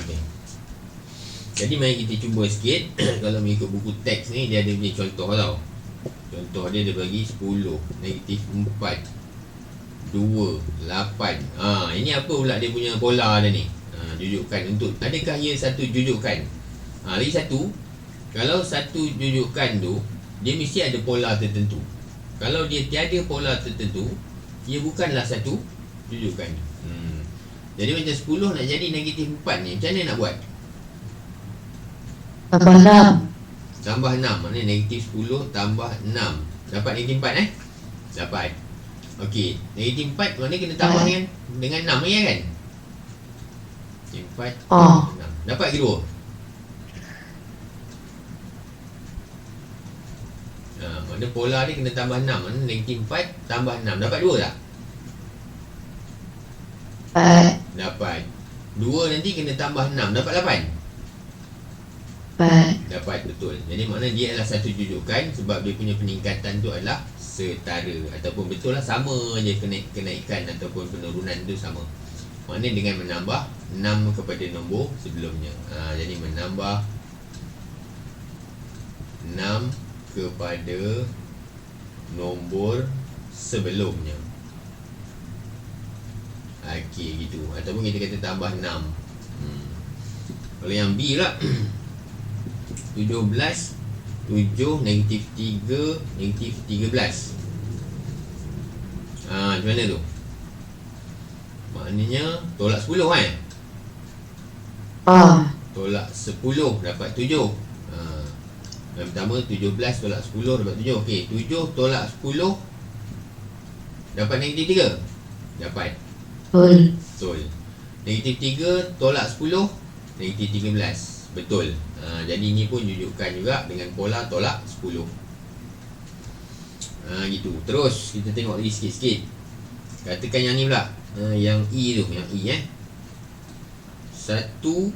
Okay. Jadi mari kita cuba sikit. Kalau mengikut buku teks ni, dia ada punya contoh tau. Contoh dia bagi 10, negatif 4, 2, 8. Ini apa pula dia punya pola dia ni? Jujukan untuk, adakah ia satu jujukan? Lagi satu, kalau satu jujukan tu, dia mesti ada pola tertentu. Kalau dia tiada pola tertentu, ia bukanlah satu jujukan. Jadi macam 10 nak jadi negatif 4 ni, macam mana nak buat? Tambah 6. Tambah 6, maknanya negatif 10 tambah 6. Dapat negatif 4 Dapat. Okey, negatif 4 maknanya kena tambah dengan 6 ya kan? Negatif 4 6. Dapat ke 2? Maknanya pola dia kena tambah 6. Maknanya negatif 4 tambah 6. Dapat 2 tak? Dapat. 2 nanti kena tambah 6. Dapat 8? Dapat, betul. Jadi maknanya dia adalah satu jujukan sebab dia punya peningkatan tu adalah setara. Ataupun betul lah, sama je kenaikan ataupun penurunan tu sama. Maknanya dengan menambah 6 kepada nombor sebelumnya. Jadi menambah 6 kepada nombor sebelumnya. Okey, gitu. Ataupun kita kata tambah 6. Kalau yang B lah 17, 7, negatif 3, negatif 13. Macam mana tu? Maknanya tolak 10 kan? Tolak 10 dapat 7. Yang pertama 17 tolak 10 dapat 7. Okey, 7 tolak 10 dapat negatif 3. Dapat. Betul. Negatif 3 tolak 10 negatif 13. Betul. Jadi ni pun jujukan juga dengan pola tolak 10. Gitu. Terus kita tengok lagi sikit-sikit. Katakan yang ni pula. Yang E tu, yang E 1.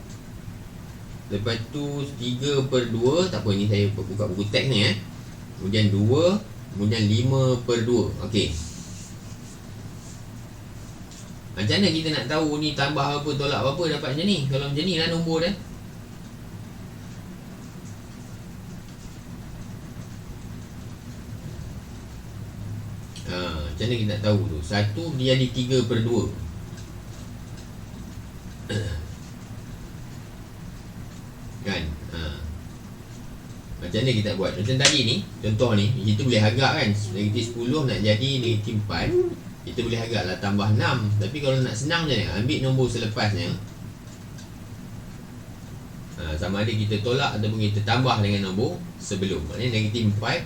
Lepas tu 3/2. Tak apa, ni saya buka buku teks ni Kemudian 2, kemudian 5/2. Okey. Macam mana kita nak tahu ni tambah apa, tolak apa dapat macam ni? Kalau macam ni lah nombor dia. Macam mana kita nak tahu tu? 1 dia jadi 3/2. Kan? Macam mana kita buat? Macam tadi ni, contoh ni, kita boleh agak kan, negatif 10 nak jadi negatif 4. Kita boleh agak lah tambah 6. Tapi kalau nak senang macam mana? Ambil nombor selepasnya. Sama ada kita tolak ataupun kita tambah dengan nombor sebelum. Maknanya negatif 4.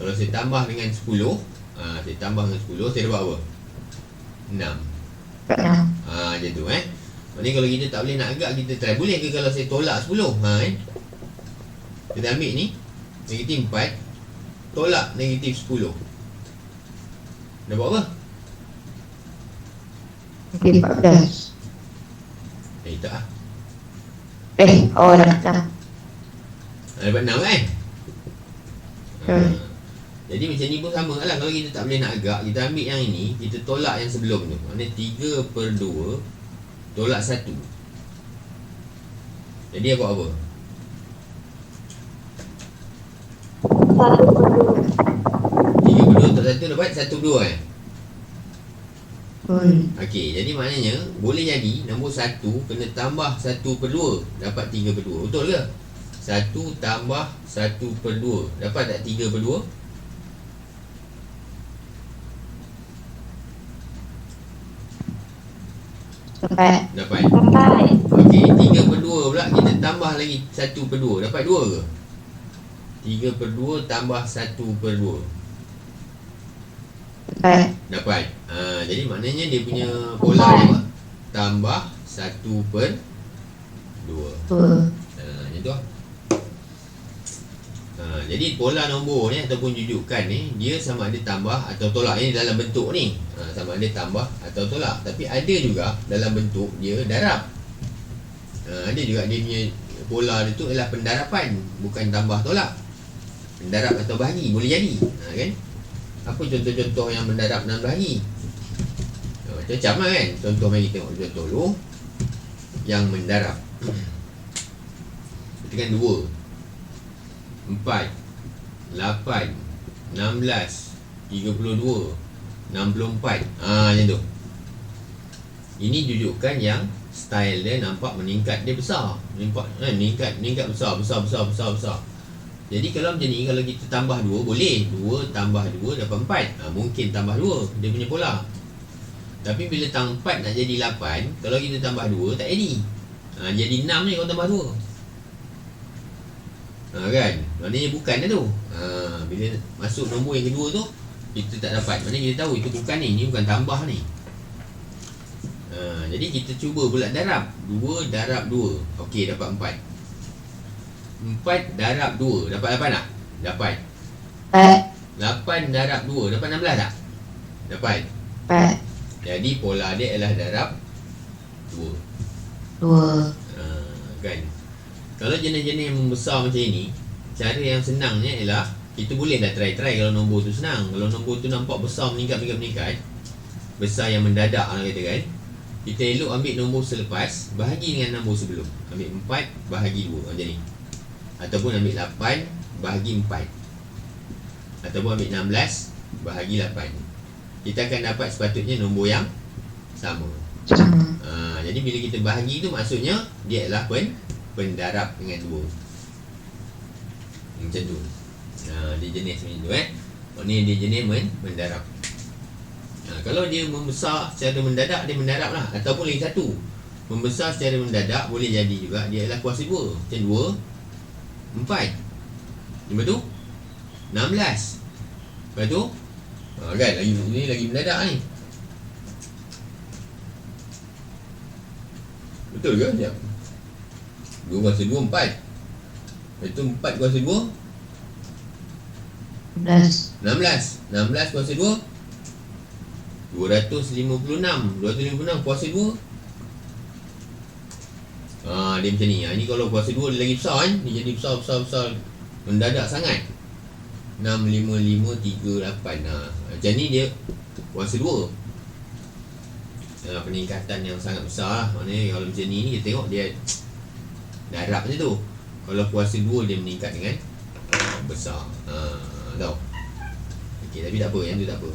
Kalau saya tambah dengan 10, saya tambah dengan 10, saya dapat apa? 6. Macam tu Maknanya kalau kita tak boleh nak agak, kita try. Boleh ke kalau saya tolak 10? Kita ambil ni, negatif 4 tolak negatif 10. Dapat apa? Negatif 14. Tak lah. Dah. Dapat 6 kan? Jadi macam ni pun sama lah. Kalau kita tak boleh nak agak, kita ambil yang ini, kita tolak yang sebelum tu. Maknanya 3/2 tolak 1. Jadi apa? 3/2 tolak 1 dapat 1/2 Okey, jadi maknanya boleh jadi nombor 1 kena tambah 1/2 dapat 3/2. Betul ke? 1 tambah 1/2 dapat tak 3/2? Dapat. Okey, 3/2 pula kita tambah lagi 1/2. Dapat 2 ke? 3/2 tambah 1/2. Dapat. Jadi maknanya dia punya pola dia apa? Tambah 1/2. Macam tu lah. Jadi pola nombor ni ataupun jujukan ni, dia sama ada tambah atau tolak. Ini dalam bentuk ni sama ada tambah atau tolak. Tapi ada juga dalam bentuk dia darab. Ada juga dia punya pola dia tu adalah pendarapan, bukan tambah tolak. Mendarab atau bahagi, boleh jadi kan? Apa contoh-contoh yang mendarab dan bahagi? Macam-macam lah kan. Contoh, mari tengok contoh dulu. yang mendarab. Tekan 2, 4, 8, 16, 32, 64. Macam tu. Ini dudukan yang style dia nampak meningkat, dia besar. Meningkat besar. Jadi kalau macam ni, kalau kita tambah 2 boleh. 2 tambah 2 dapat 4. Mungkin tambah 2, dia punya pola. Tapi bila 4 nak jadi 8, kalau kita tambah 2 tak jadi. Jadi 6 je kalau tambah 2. Kan? Maknanya bukan dah tu. Bila masuk nombor yang kedua tu, kita tak dapat. Maknanya kita tahu itu bukan ni. Ni bukan tambah ni. Jadi kita cuba pula darab. 2 darab 2. Okey, dapat 4. 4 darab 2. Dapat 8 tak? Dapat. 8 darab 2. Dapat 16 tak? Dapat. Jadi pola dia adalah darab 2. Kan? Kalau jenis-jenis yang membesar macam ini, cara yang senangnya ialah kita boleh dah try kalau nombor tu senang. Kalau nombor tu nampak besar, meningkat, besar yang mendadak lah kata kan, kita elok ambil nombor selepas, bahagi dengan nombor sebelum. Ambil 4 bahagi 2 macam ni. Ataupun ambil 8 bahagi 4. Ataupun ambil 16 bahagi 8. Kita akan dapat sepatutnya nombor yang sama. Jadi bila kita bahagi tu, maksudnya dia adalah pendarab dengan 2. Macam tu. Dia jenis macam tu Maknanya dia jenis mendarab. Kalau dia membesar secara mendadak, dia mendarab lah. Ataupun lagi satu, membesar secara mendadak boleh jadi juga dia adalah kuasa 2. Macam 2 4. Lepas tu 16. Lepas tu kan, ini lagi mendadak ni. Betul ke? Sekejap. 2 kuasa 2 4. Lepas tu 4 kuasa 2 16 kuasa 2 256 kuasa 2. Dia macam ni. Ni kalau kuasa 2 dia lagi besar kan. Dia jadi besar mendadak sangat. 6, 5, 5, 3, 8. Macam ni dia kuasa 2. Peningkatan yang sangat besar lah. Maknanya kalau macam ni kita tengok dia darab macam tu. Kalau kuasa 2 dia meningkat dengan besar. Tahu. Okey, tapi tak apa, yang tu tak apa.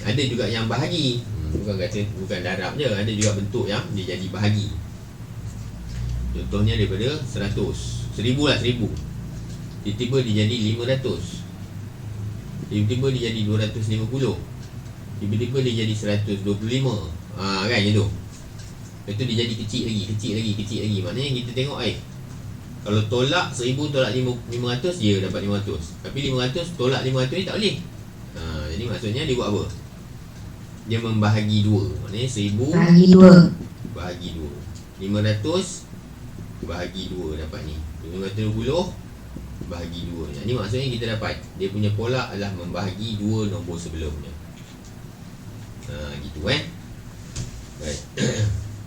Ada juga yang bahagi. Bukan darab je, ada juga bentuk yang dia jadi bahagi. Contohnya daripada 100, 1000 lah, 1000. Tiba-tiba dia jadi 500. Tiba-tiba dia jadi 250. Tiba-tiba dia jadi 125. Kan macam tu. Lepas tu dia jadi kecil lagi. Maknanya kita tengok kalau tolak 1000 tolak 500, dia dapat 500. Tapi 500 tolak 500 ni tak boleh. Jadi maksudnya dia buat apa? Dia membahagi 2. Maknanya 1000 bahagi 2. 500 bahagi 2 dapat ni. 520 bahagi 2. Ini maksudnya kita dapat dia punya pola adalah membahagi 2 nombor sebelumnya. Gitu Baik.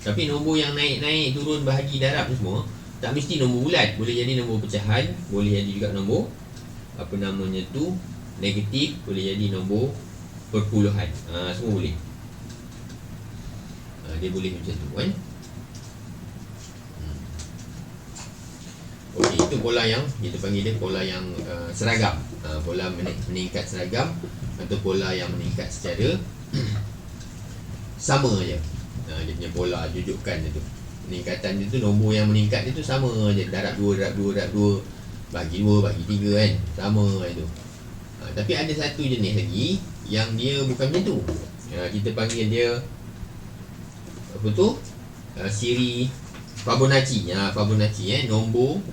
Tapi nombor yang naik turun bahagi darab ni semua tak mesti nombor bulat. Boleh jadi nombor pecahan, boleh jadi juga nombor negatif, boleh jadi nombor perpuluhan. Semua boleh. Dia boleh macam tu kan. Okey, itu pola yang kita panggil dia pola yang seragam. Pola meningkat seragam atau pola yang meningkat secara sama je. Dia punya pola jujukan dia tu. Peningkatan dia tu, nombor yang meningkat dia tu sama je. Darab 2, bagi 2, bagi 3 kan. Sama je tu. Tapi ada satu jenis lagi yang dia bukan macam tu. Kita panggil dia apa tu? Siri Fibonacci. Nombor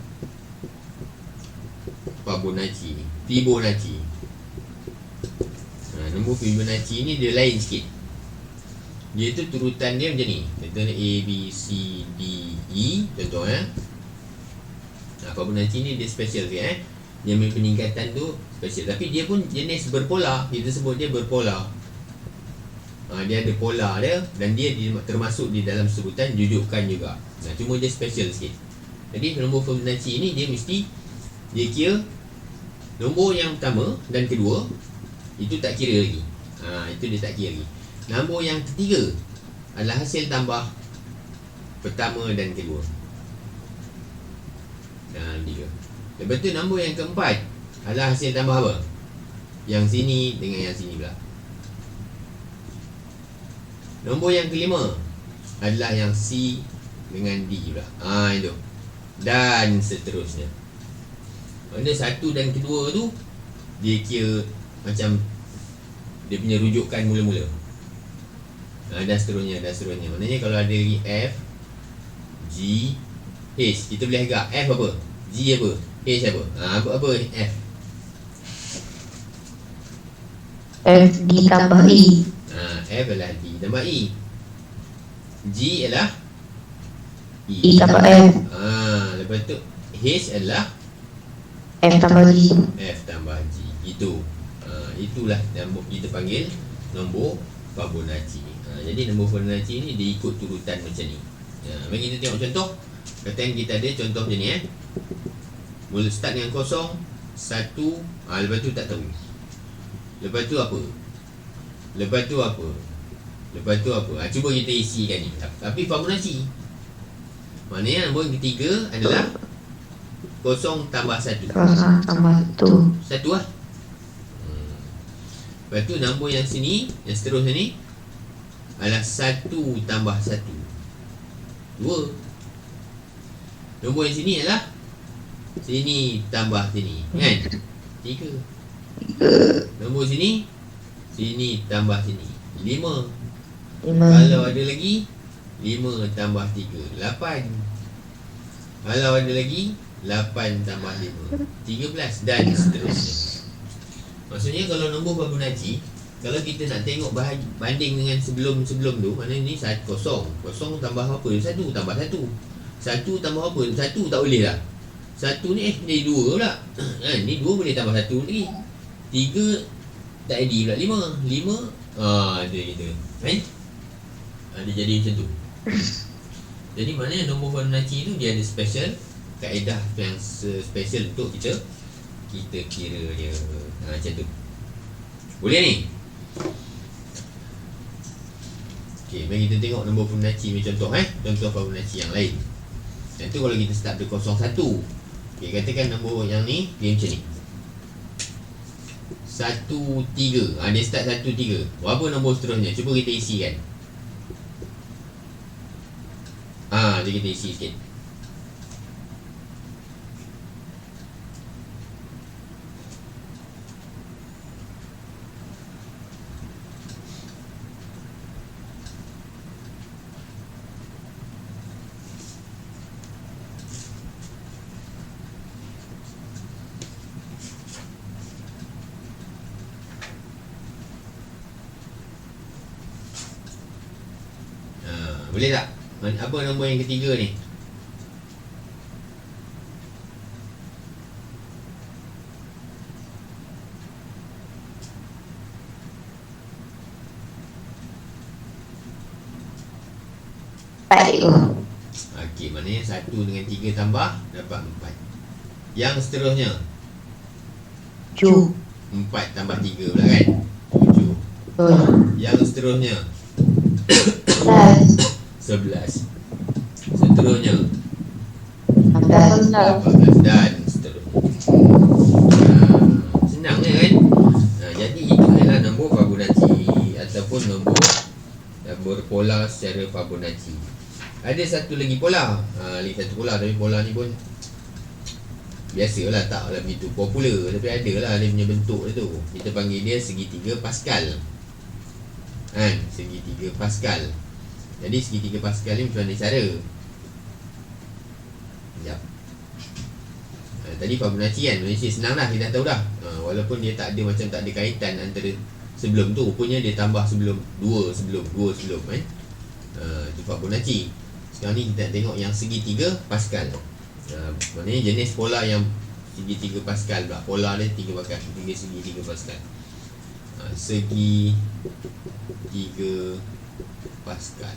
Fibonacci. Nombor Fibonacci ni dia lain sikit. Dia tu turutan dia macam ni. Contohnya A, B, C, D, E. Contoh Fibonacci ni dia special sikit Dia punya peningkatan tu special. Tapi dia pun jenis berpola. Kita sebut dia berpola. Dia ada pola dia. Dan dia termasuk di dalam sebutan jujukan juga. Cuma dia special sikit. Jadi nombor Fibonacci ni dia mesti dia kira nombor yang pertama dan kedua itu tak kira lagi. Itu dia tak kira lagi. Nombor yang ketiga adalah hasil tambah pertama dan kedua. Dan 3. Lepas tu nombor yang keempat adalah hasil tambah apa? Yang sini dengan yang sini pula. Nombor yang kelima adalah yang C dengan D pula. Itu. Dan seterusnya. Mana satu dan kedua tu dia kira macam dia punya rujukan mula-mula. Dan seterusnya, dan seterusnya. Maknanya kalau ada F, G, H, kita boleh agak F apa? G apa? H apa? Apa F? F ditambah I. F adalah D tambah E. G adalah I tambah F. Lepas tu H adalah F tambah G. F tambah G. Itu. Itulah nombor kita panggil nombor Fibonacci. Jadi nombor Fibonacci ni dia ikut turutan macam ni. Mari kita tengok contoh. Katakan kita ada contoh macam ni Mula start dengan 0, 1, lepas tu tak tahu. Lepas tu apa? Lepas tu apa? Lepas tu apa? Cuba kita isikan ni. Tapi Fibonacci. Maknanya nombor yang ketiga adalah 0 tambah 1. 0 tambah 1. 1 lah. Lepas tu nombor yang sini, yang seterusnya ni adalah 1 tambah 1. 2. Nombor yang sini adalah sini tambah sini, kan? 3. Nombor sini, sini tambah sini, 5. 5. Kalau ada lagi 5 tambah 3, 8. Kalau ada lagi 8 tambah 5, 13 dan seterusnya. Maksudnya kalau nombor Fibonacci, kalau kita nak tengok banding dengan sebelum-sebelum tu, mana ni 0 tambah apa? 1 tambah 1. 1 tambah apa? 1 tak boleh lah. 1 ni jadi 2 pula. Ni 2 boleh tambah 1 lagi. 3 tak jadi pula 5. Dia kita. Kan? Dia jadi macam tu. Jadi maknanya nombor Fibonacci tu dia ada special kaedah yang special untuk kita kira dia. Macam tu. Boleh ni? Okey, mari kita tengok nombor Fibonacci ni contoh contoh Fibonacci yang lain. Yang tu kalau kita start dari 01. Okey, katakan nombor yang ni dia macam ni. 13. Dia start 13. Berapa nombor seterusnya? Cuba kita isikan. Jadi kita isi sikit. Boleh tak? Apa nombor yang ketiga ni? Okey, maknanya 1 dengan 3 tambah dapat 4. Yang seterusnya 7. 4 tambah 3 pula kan? 7. Yang seterusnya 11. Seterusnya 18 dan seterusnya. Senang je kan? Jadi itu adalah nombor Fibonacci ataupun nombor pola secara Fibonacci. Ada satu lagi pola. Lagi satu pola, tapi pola ni pun biasalah, taklah begitu popular, tapi ada lah dia punya bentuk dia tu. Kita panggil dia segitiga Pascal. Segitiga Pascal. Jadi segitiga Pascal ni macam mana cara? Sekejap. Tadi Fibonacci kan, Malaysia senang dah, kita dah tahu dah. Walaupun dia tak ada macam tak ada kaitan antara sebelum tu, rupanya dia tambah sebelum 2 kan. Itu Fibonacci. Sekarang ni kita tengok yang segitiga Pascal. Maknanya jenis pola yang segitiga Pascal pula. Pola dia 3 bakat, 3 segitiga Pascal. Segitiga Pascal.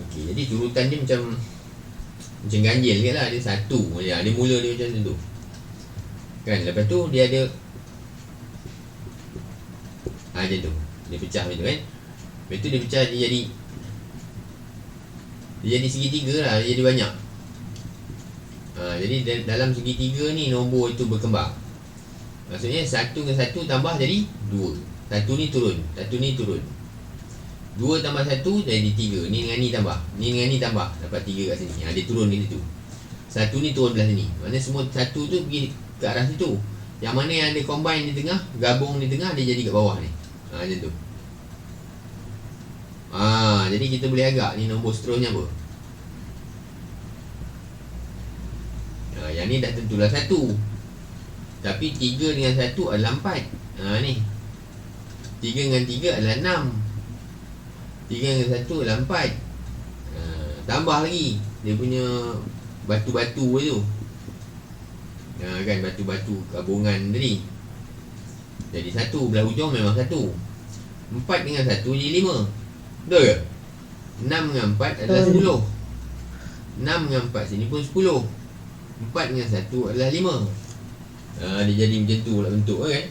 Okey, jadi turutan dia macam ganjil ke lah. Dia satu dia mula dia macam tu kan. Lepas tu dia ada macam tu, dia pecah macam tu kan. Lepas tu dia pecah, dia jadi Dia jadi segitiga lah, dia jadi banyak. Jadi dalam segitiga ni nombor itu berkembang. Maksudnya 1 dengan 1 tambah jadi 2. 1 ni turun, 1 ni turun. 2 tambah 1 jadi 3. Ni dengan ni tambah, ni dengan ni tambah, dapat 3 kat sini. Dia turun di situ. 1 ni turun belah sini. Maksudnya semua 1 tu pergi ke arah situ. Yang mana yang ada combine di tengah, gabung di tengah, dia jadi kat bawah ni. Macam tu. Jadi kita boleh agak ni nombor seterusnya apa. Yang ni dah tentulah 1. Tapi 3 dengan 1 adalah 4. Ni 3 dengan 3 adalah 6. 3 dengan 1 adalah 4. Tambah lagi dia punya batu-batu tu. Kan batu-batu gabungan tadi. Jadi 1 belah hujung memang 1. 4 dengan 1 jadi 5. Betul ke? 6 dengan 4 adalah 10. 6 dengan 4 sini pun 10. 4 dengan 1 adalah 5. Dia jadi macam tu pula bentuk kan.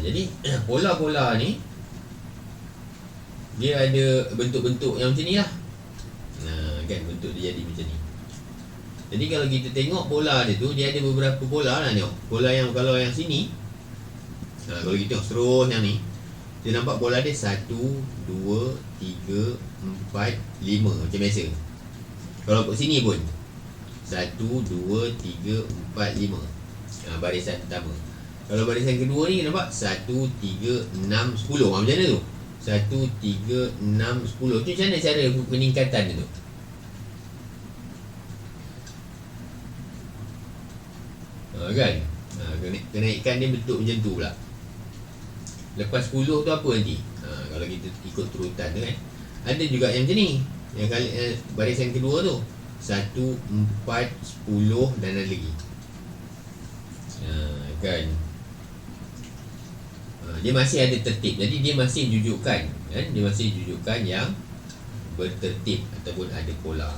Jadi pola-pola ni dia ada bentuk-bentuk yang macam ni lah. Kan bentuk dia jadi macam ni. Jadi kalau kita tengok pola dia tu, dia ada beberapa pola lah tengok. Pola yang kalau yang sini, kalau kita tengok terus yang ni, dia nampak pola dia 1, 2, 3, 4, 5 macam biasa. Kalau kat sini pun 1, 2, 3, 4, 5. Barisan pertama. Kalau barisan kedua ni nampak 1, 3, 6, 10. Macam mana tu? 1, 3, 6, 10. Tu macam mana cara peningkatan tu? Kan? Kenaikan dia bentuk macam tu pula. Lepas 10 tu apa nanti? Kalau kita ikut turutan tu kan. Ada juga yang macam ni. Yang kali barisan kedua tu 1, 4, 10 dan ada lagi. Kan? Dia masih ada tertib. Jadi dia masih jujukan kan? Dia masih jujukan yang bertertib ataupun ada pola.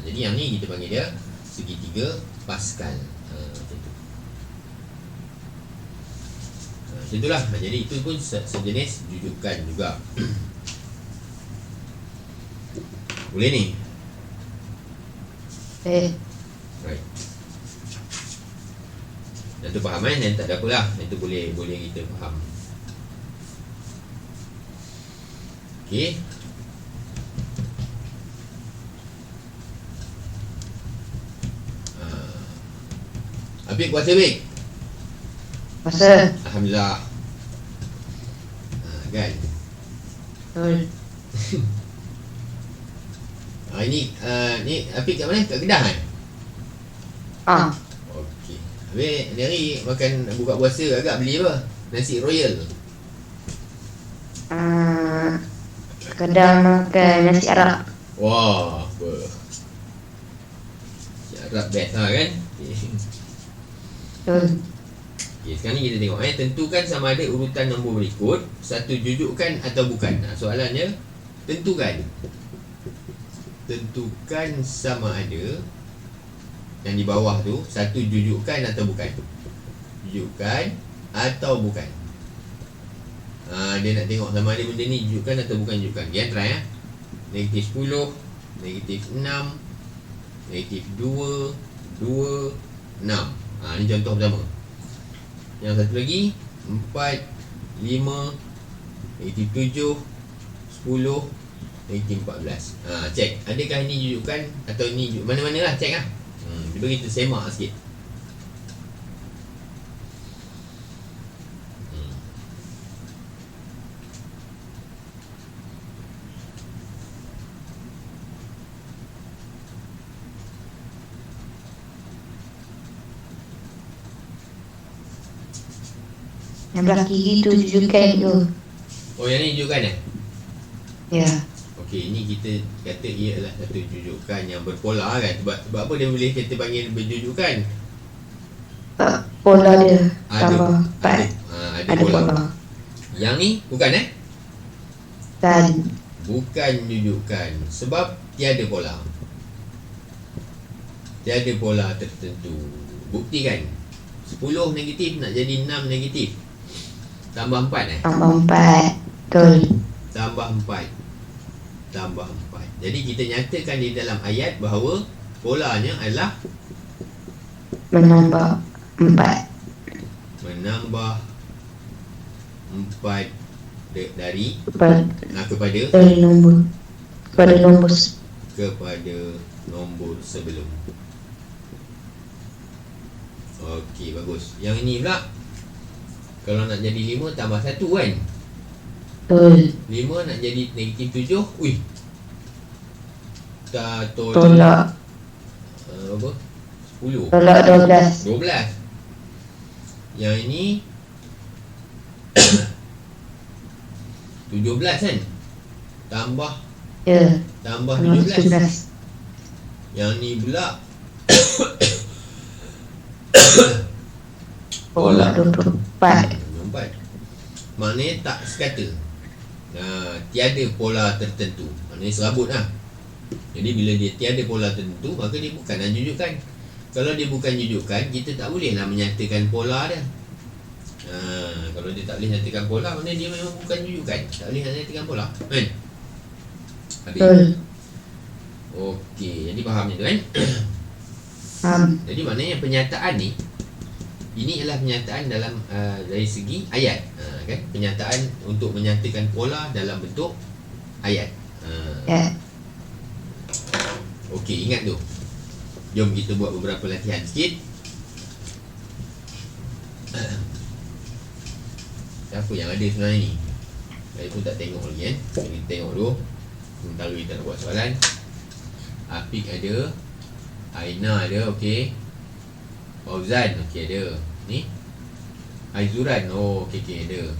Jadi yang ni kita panggil dia segitiga Pascal. Macam tu. Macam itulah. Jadi itu pun sejenis jujukan juga. Boleh ni? Right. Dan tu faham kan? Dan tak ada apalah. Itu boleh kita faham. Okey. Habis puasa baik? Puasa. Alhamdulillah. Kan? Betul. Ni Afiq kat mana? Kat Kedah kan? Okey. Habis ni hari makan buka puasa agak beli apa? Nasi royal. Kadang makan nasi Arab. Wah, apa? Nasi Arab best lah kan? Betul. Okay, sekarang ni kita tengok tentukan sama ada urutan nombor berikut satu jujukan atau bukan. Soalannya tentukan sama ada yang di bawah tu satu jujukan atau bukan. Jujukan atau bukan. Dia nak tengok sama ada benda ni jujukan atau bukan jujukan. Dia try Negatif 10, negatif 6, negatif 2, 2, 6. Ni contoh pertama. Yang satu lagi 4, 5, negatif 7, 10, negatif 14. Cek adakah ini jujukan atau ini mana-mana lah, cek lah. Cuba kita semak sikit. Yang belah kiri tu jujukan tu. Oh, yang ni jujukan Ya. Okey, ini kita kata ia adalah satu jujukan yang berpola kan. Sebab apa dia boleh kita panggil berjujukan? Pola dia tambah 4. Ada pola. Yang ni bukan Dan bukan jujukan sebab tiada pola. Tiada pola tertentu. Buktikan. 10 negatif nak jadi 6 negatif. Tambah 4 tambah 4. Betul. Tambah 4. tambah 4. Jadi kita nyatakan di dalam ayat bahawa polanya adalah menambah 4 menambah 4 dari kepada kepada dari nombor kepada nombor kepada nombor sebelum. Okey, bagus. Yang ini pula kalau nak jadi 5 tambah 1 kan. betul. 5 nak jadi negatif 7. Ui, tak Tolak apa? 10. tolak 12. 12. Yang ini 17 kan. Tambah Ya, tambah tambah 17. 17. Yang ni pula Tolak 24. 4. Maknanya tak sekata. Tiada pola tertentu. Maknanya serabut lah. Jadi bila dia tiada pola tertentu, maka dia bukanlah jujukan. Kalau dia bukan jujukan, kita tak bolehlah menyatakan pola dia. Kalau dia tak boleh nyatakan pola, maknanya dia memang bukan jujukan. Tak boleh nak nyatakan pola, kan? Habis. Betul. Okey, jadi faham je tu kan? Jadi maknanya penyataan ni, ini adalah penyataan dalam dari segi ayat, kan? Penyataan untuk menyatakan pola dalam bentuk ayat. Ya. Okey, ingat tu. Jom kita buat beberapa latihan sikit. Siapa yang ada sebenarnya ni? Saya pun tak tengok lagi kan. Kita tengok dulu. Sementara kita nak buat soalan. Afiq ada, Aina ada, okey. Fauzan, okey ada. Ni Aizuran, oh okey ada.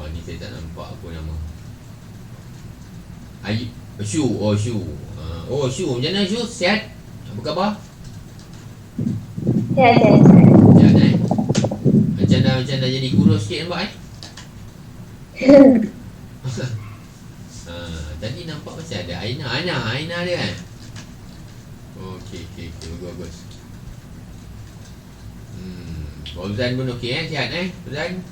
Oh ni saya tak nampak apa nama. Syu, oh Syu. Oh Syu, macam mana Syu? Sihat? Apa khabar? Sihat. Sihat Macam dah jadi kurus sikit nampak tadi nampak macam ada Aina ada kan? Okey, bagus. Fauzan pun okey sihat Fauzan?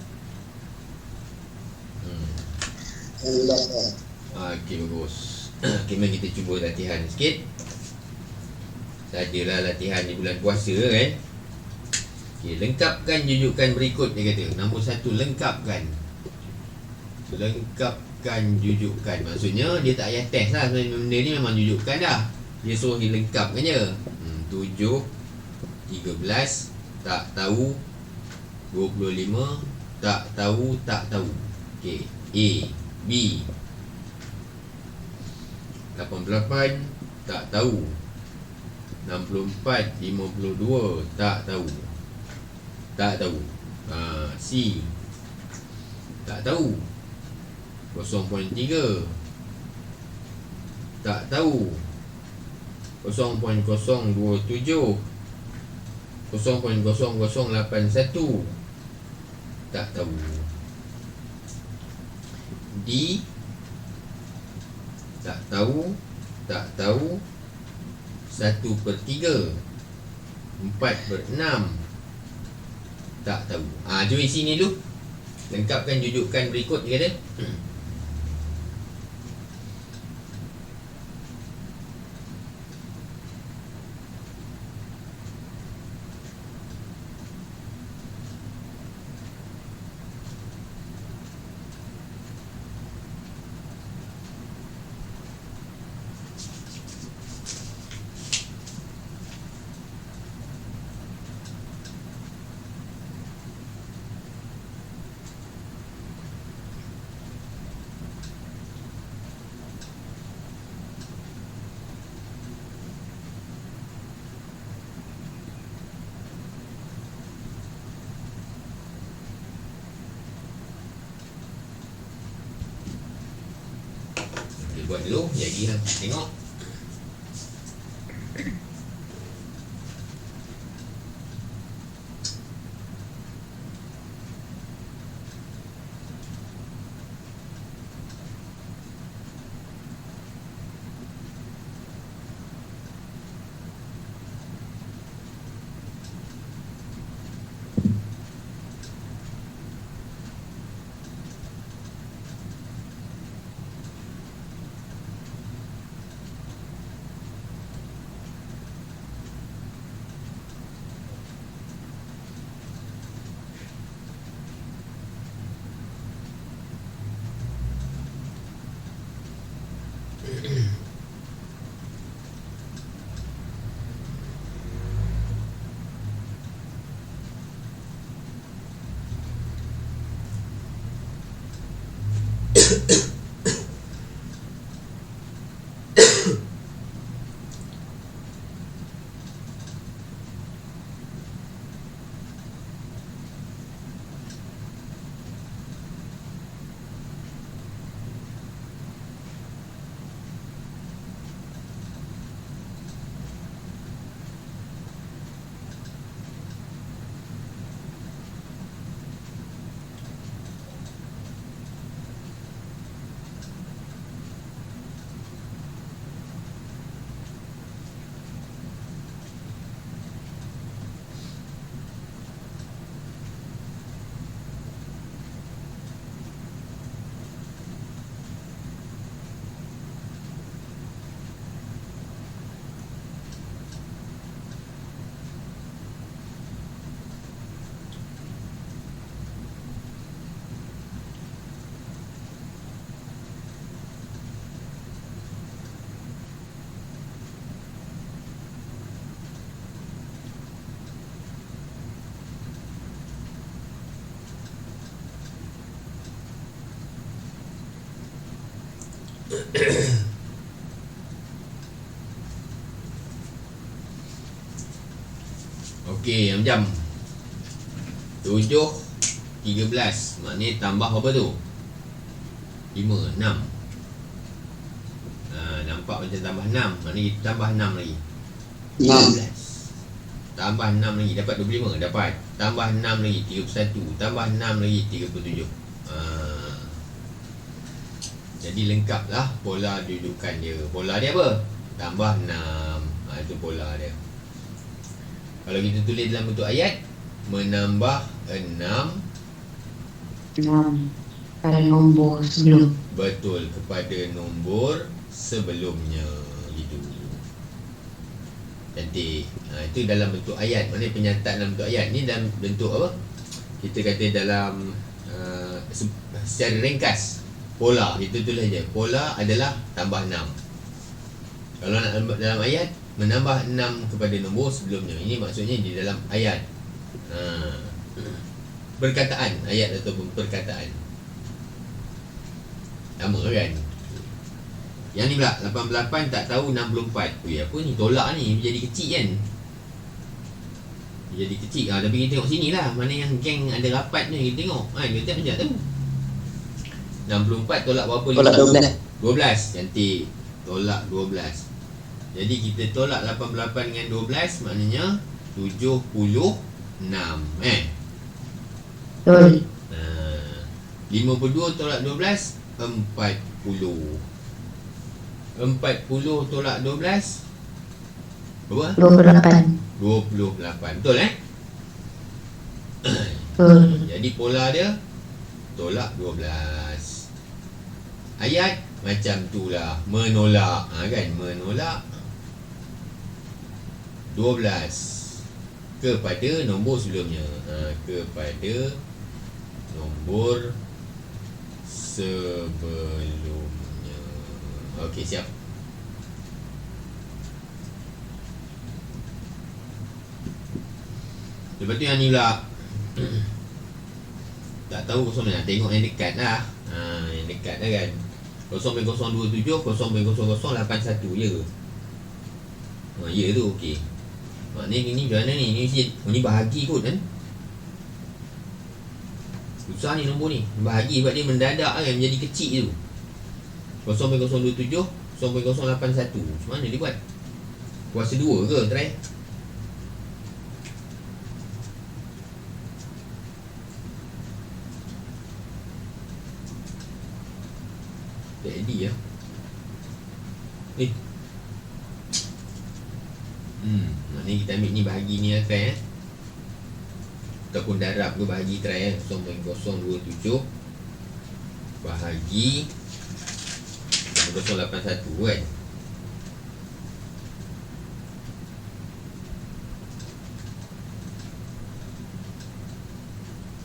Okey, bagus. Okay, mari kita cuba latihan sikit. Sajalah latihan di bulan puasa kan. Okay, lengkapkan jujukan berikut dia kata. Nombor 1, lengkapkan. Lengkapkan jujukan. Maksudnya dia tak payah test lah. Sebenarnya benda ni memang jujukan dah. Dia suruh dilengkapkan je. 7, 13, tak tahu, 25, tak tahu. Okay, A, B, 88, tak tahu, 64, 52, tak tahu. C, tak tahu, 0.3, tak tahu, 0.027, 0.0081, tak tahu. D, tak tahu, 1/3, 4/6, tak tahu. Jom isi ni dulu. Lengkapkan jujukan berikut dia kata. Buat dulu, jadi lah tengok. Okey, jam 7:13. Maknanya tambah apa tu? 5, 6. Nampak macam tambah 6. Maknanya kita tambah 6 lagi 12. Tambah 6 lagi dapat 25. Dapat. Tambah 6 lagi 31. Tambah 6 lagi 37. Jadi lengkap lah pola dudukan dia. Pola dia apa? Tambah 6. Itu pola dia. Kalau kita tulis dalam bentuk ayat, menambah 6 pada nombor sebelum. betul, kepada nombor sebelumnya. Gitu. Cantik. Itu dalam bentuk ayat. Maknanya penyataan dalam bentuk ayat. Ni dalam bentuk apa? Kita kata dalam secara ringkas, pola. Kita tulis je. Pola adalah tambah 6. Kalau nak dalam ayat, menambah 6 kepada nombor sebelumnya. Ini maksudnya di dalam ayat. Perkataan. Ayat ataupun perkataan. Sama kan? Yang ni pula 88 tak tahu 64. Apa ni? Tolak ni jadi kecil kan? Jadi kecil. Tapi kita tengok sini lah. Mana yang geng ada rapat ni. Kita tengok. Kita sekejap tahu. 64 tolak berapa? Tolak 12. 12. Cantik. Tolak 12. Jadi kita tolak 88 dengan 12. Maknanya 76. Betul. 52 tolak 12, 40. 40 tolak 12 berapa? 28. 28. Betul Betul. Jadi pola dia tolak 12. Ayat macam tu lah. Menolak. Kan? Menolak 12 kepada nombor sebelumnya. Kepada nombor sebelumnya. Okey, siap. Lepas tu yang ni pula. Tak tahu kosong mana. Tengok yang dekat lah. Yang dekat lah kan. 0.027 0.0081 je. Ya tu okey. Maknanya ni macam mana ni? Ni bahagi kot kan. Susah ni nombor ni. Bahagi sebab dia mendadak kan. Menjadi kecil tu. 0.027 0.081. Macam mana dia buat? Kuasa 2 ke? Try. Jadi ya. Maknanya kita ambil ni bahagi ni lah try ataupun darab ke bahagi try 0.027 bahagi 0.081 kan.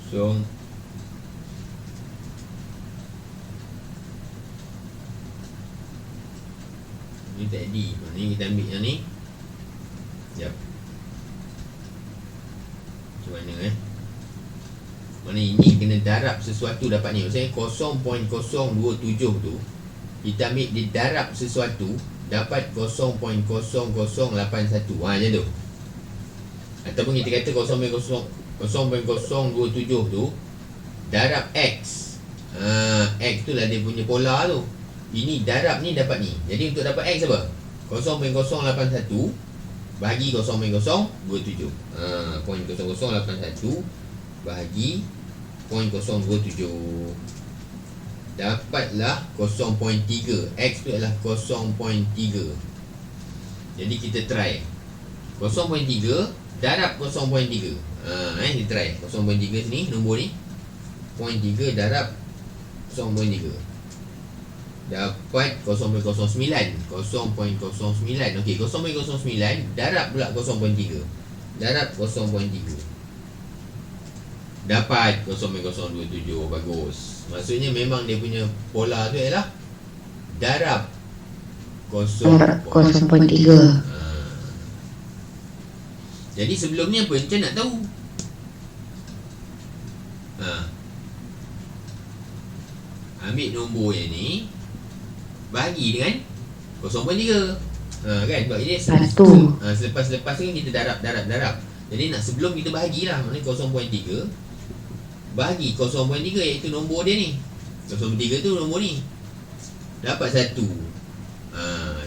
So ni tadi. Maknanya kita ambil yang ni. Sekejap. Macam mana Mana ini kena darab sesuatu dapat ni. Maksudnya 0.027 tu kita ambil dia darab sesuatu dapat 0.0081. Macam tu. Ataupun kita kata 0.027 tu darab X. X tu lah dia punya polar tu. Ini darab ni dapat ni. Jadi untuk dapat X apa? 0.081 bahagi 0.027. 0.0081 bahagi 0.027. Dapatlah 0.3. X tu adalah 0.3. Jadi kita try 0.3 darab 0.3. Kita try 0.3 sini, nombor ni 0.3 darab 0.3 dapat 0.09. 0.09. Okey, 0.09 darab pula 0.3. Darab 0.3 dapat 0.027. Bagus. Maksudnya memang dia punya polar tu ialah darab 0.3. Jadi sebelum ni apa Encik nak tahu? Ambil nombor yang ni bahagi dengan 0.3. Kan? Sebab ini selepas-lepas kan kita darab. Jadi nak sebelum kita bahagilah. Maknanya 0.3 bahagi 0.3 iaitu nombor dia ni. 0.3 tu nombor ni. Dapat 1.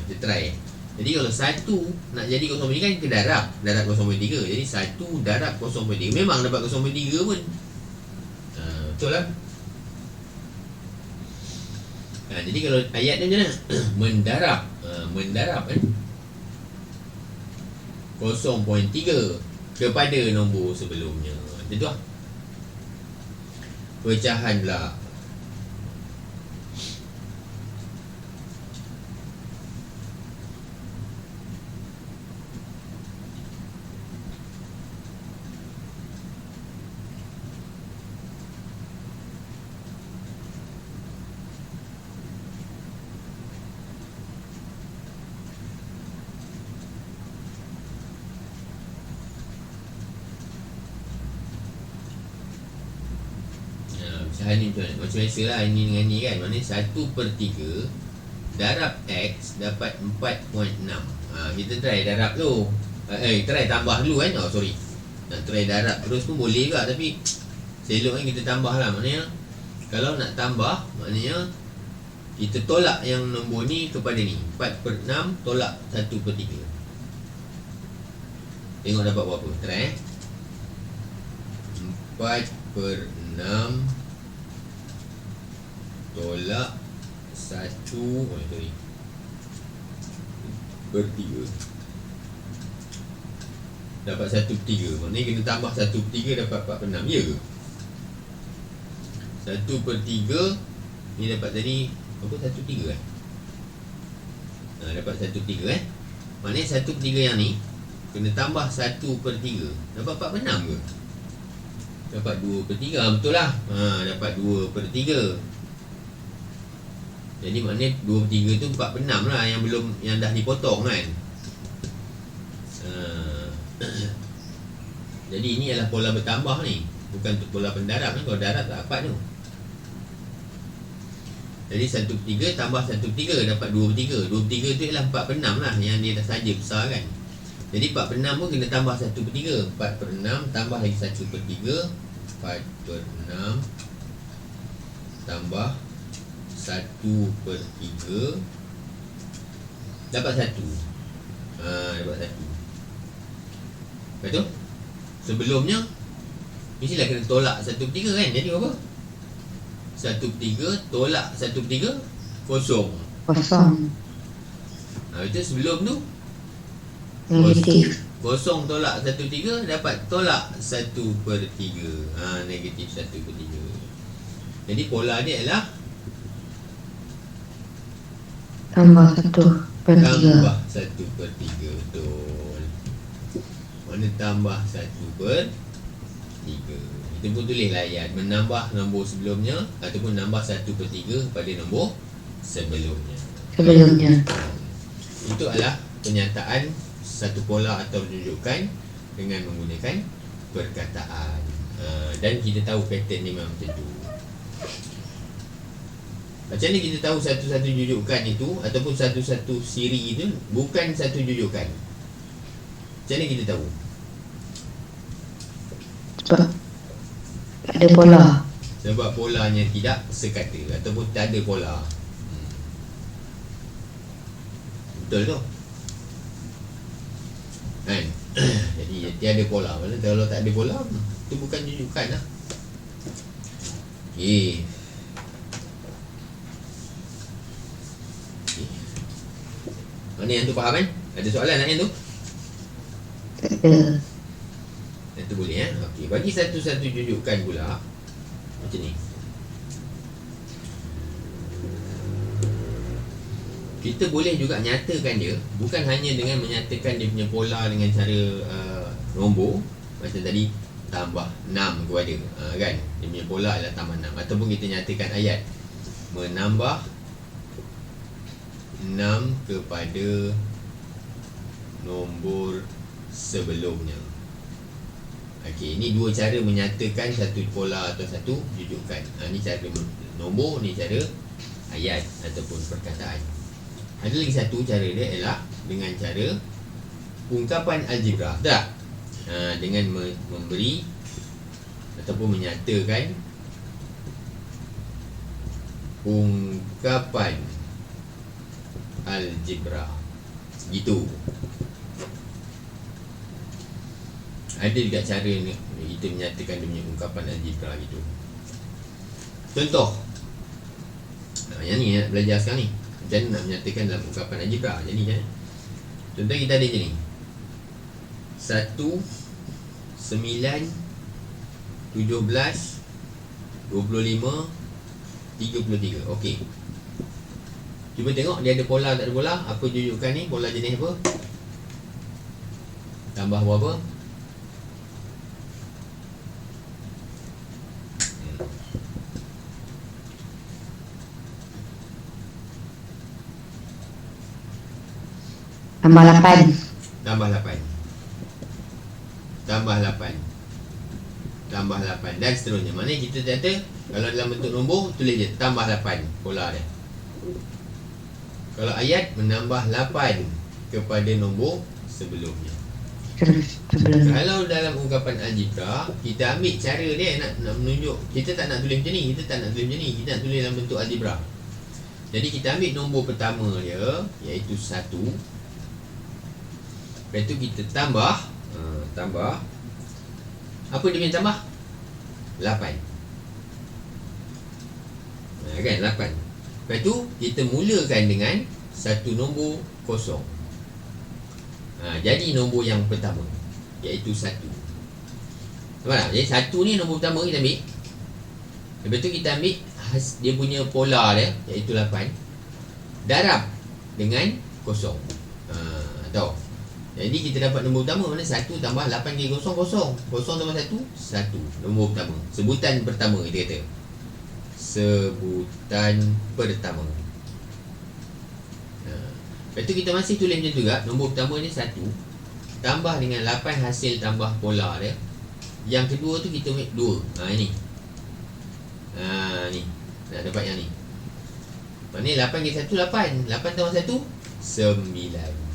Kita try. Jadi kalau 1 nak jadi 0.3 kan kita darab 0.3. Jadi 1 darab 0.3 memang dapat 0.3 pun. Betul lah. Jadi kalau ayat ni macam mana? Mendarab kan 0.3 kepada nombor sebelumnya. Macam tu lah. Pecahan pula. Pecahan ni macam biasa lah. Ini dengan ni kan. Maknanya 1/3 darab X dapat 4.6. Kita try darab tu. Try tambah dulu kan. Sorry. Nak try darab terus pun boleh juga. Tapi selok kan kita tambah lah. Maknanya kalau nak tambah, maknanya kita tolak yang nombor ni kepada ni. 4/6 tolak 1/3. Tengok dapat berapa. Try 4/6 tolak 1/3. Dapat 1/3. Maknanya kena tambah 1/3 dapat 4/6. Ya ke? 1/3 ni dapat tadi apa? 1/3 kan? Dapat 1/3 Maknanya 1/3 yang ni kena tambah 1/3. Dapat 4/6 ke? Dapat 2/3. Betul lah. Dapat 2/3. Jadi maknanya 2/3 tu 4/6 lah. Yang dah dipotong kan. Jadi ini adalah pola bertambah ni. Bukan pola pendarab ni. Kalau darab tak dapat tu. Jadi 1/3 tambah 1/3 dapat 2/3. 2/3 tu ialah 4/6 lah. Yang dia dah saja besar kan. Jadi 4/6 pun kena tambah 1/3. 4/6 tambah lagi 1/3. 4/6 tambah 1/3 dapat 1. Dapat 1. Lepas tu sebelumnya mestilah kena tolak 1/3 kan. Jadi berapa? 1/3 tolak 1/3 kosong. Itu sebelum tu Negatif. kosong tolak 1/3 dapat tolak 1/3. Negatif 1/3. Jadi pola dia adalah Tambah 1/3. tambah 1/3. Betul. Mana tambah 1/3. Kita pun tulislah ayat menambah nombor sebelumnya ataupun nambah 1/3 pada nombor sebelumnya. Itu adalah penyataan satu pola atau rujukan dengan menggunakan perkataan. Dan kita tahu pattern ni memang macam tu. Macam mana kita tahu satu-satu jujukan itu ataupun satu-satu siri itu bukan satu jujukan? Macam mana kita tahu? Sebab ada pola. Sebab polanya tidak sekata ataupun tak ada pola. Betul tu kan? Jadi tiada pola. Maksudnya kalau tak ada pola, itu bukan jujukan lah. Okay. Mana yang tu faham kan? Ada soalan nak yang tu? Tak ada. Yang tu boleh Okey, bagi satu-satu jujukan pula macam ni. Kita boleh juga nyatakan dia bukan hanya dengan menyatakan dia punya pola dengan cara nombor macam tadi tambah 6 kepada kan, dia punya pola adalah tambah 6, ataupun kita nyatakan ayat menambah 6 kepada nombor sebelumnya. Okey, ini dua cara menyatakan satu pola atau satu jujukan. Ni cara nombor, ni cara ayat ataupun perkataan. Ada lagi satu cara dia ialah dengan cara ungkapan algebra. Tak? Dengan memberi ataupun menyatakan ungkapan algebra. Gitu. Ada juga cara ni kita menyatakan dia punya ungkapan algebra gitu. Contoh. Yang ni nak belajar sekarang ni. Macam mana nak menyatakan dalam ungkapan algebra. Jadi kan, contoh kita ada je ni 1, 9, 17, 25, 33. Okey, cuba tengok dia ada pola tak ada pola. Apa jujukan ni? Pola jenis apa? Tambah berapa? Tambah 8. Tambah 8. Tambah 8. Tambah 8 dan seterusnya. Maknanya kita kata kalau dalam bentuk nombor tulis je tambah 8 pola dia. Kalau ayat menambah 8 kepada nombor sebelumnya. Sebelum. Kalau dalam ungkapan algebra kita ambil cara dia nak menunjuk. Kita tak nak tulis macam ni, kita tak nak tulis macam ni, kita nak tulis dalam bentuk algebra. Jadi kita ambil nombor pertama dia iaitu 1. Lepas tu kita tambah tambah. Apa dia punya tambah? 8. Kan 8. Lepas tu kita mulakan dengan satu nombor kosong. Jadi nombor yang pertama iaitu 1. Nampak tak? Jadi 1 ni nombor pertama kita ambil. Lepas tu kita ambil dia punya pola dia iaitu 8. Darab dengan kosong. Tahu? Jadi kita dapat nombor pertama mana 1 tambah 8 kali kosong, kosong. Kosong tambah 1, 1. Nombor pertama. Sebutan pertama kita kata. Sebutan pertama. Lepas tu kita masih tulis macam tu juga. Nombor pertama ni 1 tambah dengan 8 hasil tambah pola dia. Yang kedua tu kita ambil 2. Ini. Ni. Nak dapat yang ni. Maknanya 8 kali 1, 8. 8 tambah 1, 9.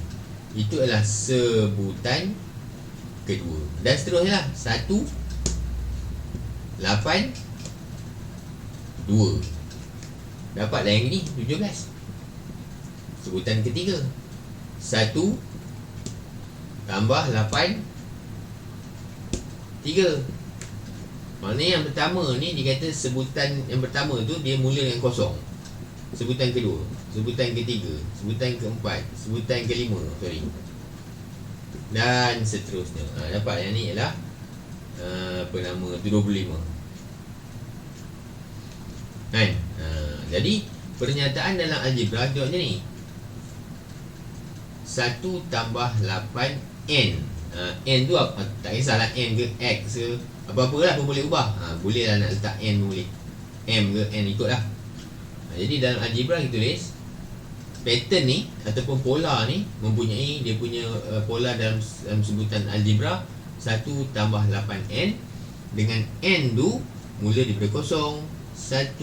Itu adalah sebutan kedua. Dan seterusnya lah 1, 8, 2. Dapatlah yang ni 17. Sebutan ketiga 1 tambah 8, 3. Maknanya yang pertama ni dia kata sebutan yang pertama tu dia mula dengan kosong. Sebutan kedua, sebutan ketiga, sebutan keempat, sebutan kelima, dan seterusnya. Dapat yang ni ialah apa nama tu 25. Kan? Jadi pernyataan dalam algebra tengok macam ni. 1 tambah 8n. N tu apa? Tak kisahlah n ke x ke apa-apalah pun boleh ubah. Boleh lah nak letak n pun boleh. M ke n ikutlah. Jadi dalam algebra kita tulis pattern ni ataupun pola ni mempunyai dia punya pola dalam sebutan algebra 1 tambah 8n dengan N tu mula daripada 0, 1,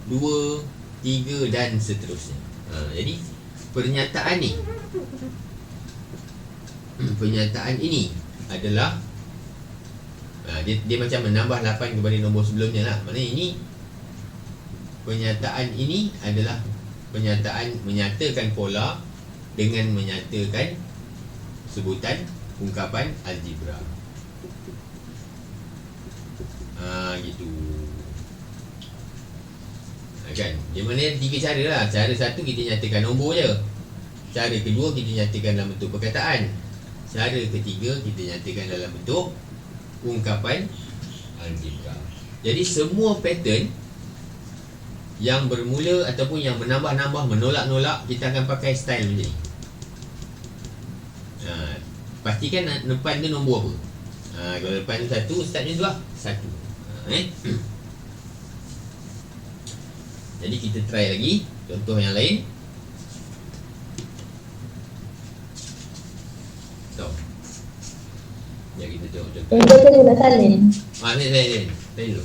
2, 3 dan seterusnya. Jadi pernyataan ni, pernyataan ini adalah dia macam menambah 8 kepada nombor sebelumnya lah. Maknanya ini, pernyataan ini adalah pernyataan menyatakan pola dengan menyatakan sebutan ungkapan algebra. Gitu. Kan? Di mana 3 cara lah. Cara satu kita nyatakan nombor je. Cara kedua kita nyatakan dalam bentuk perkataan. Cara ketiga kita nyatakan dalam bentuk ungkapan algebra. Jadi semua pattern yang bermula ataupun yang menambah-nambah, menolak-nolak, kita akan pakai style macam ni. Pastikan depan tu nombor apa. Kalau depan tu 1, start macam tu lah 1. Jadi kita try lagi contoh yang lain. So, ya, kita tengok contoh. Kita tu nak salin. Saya dulu.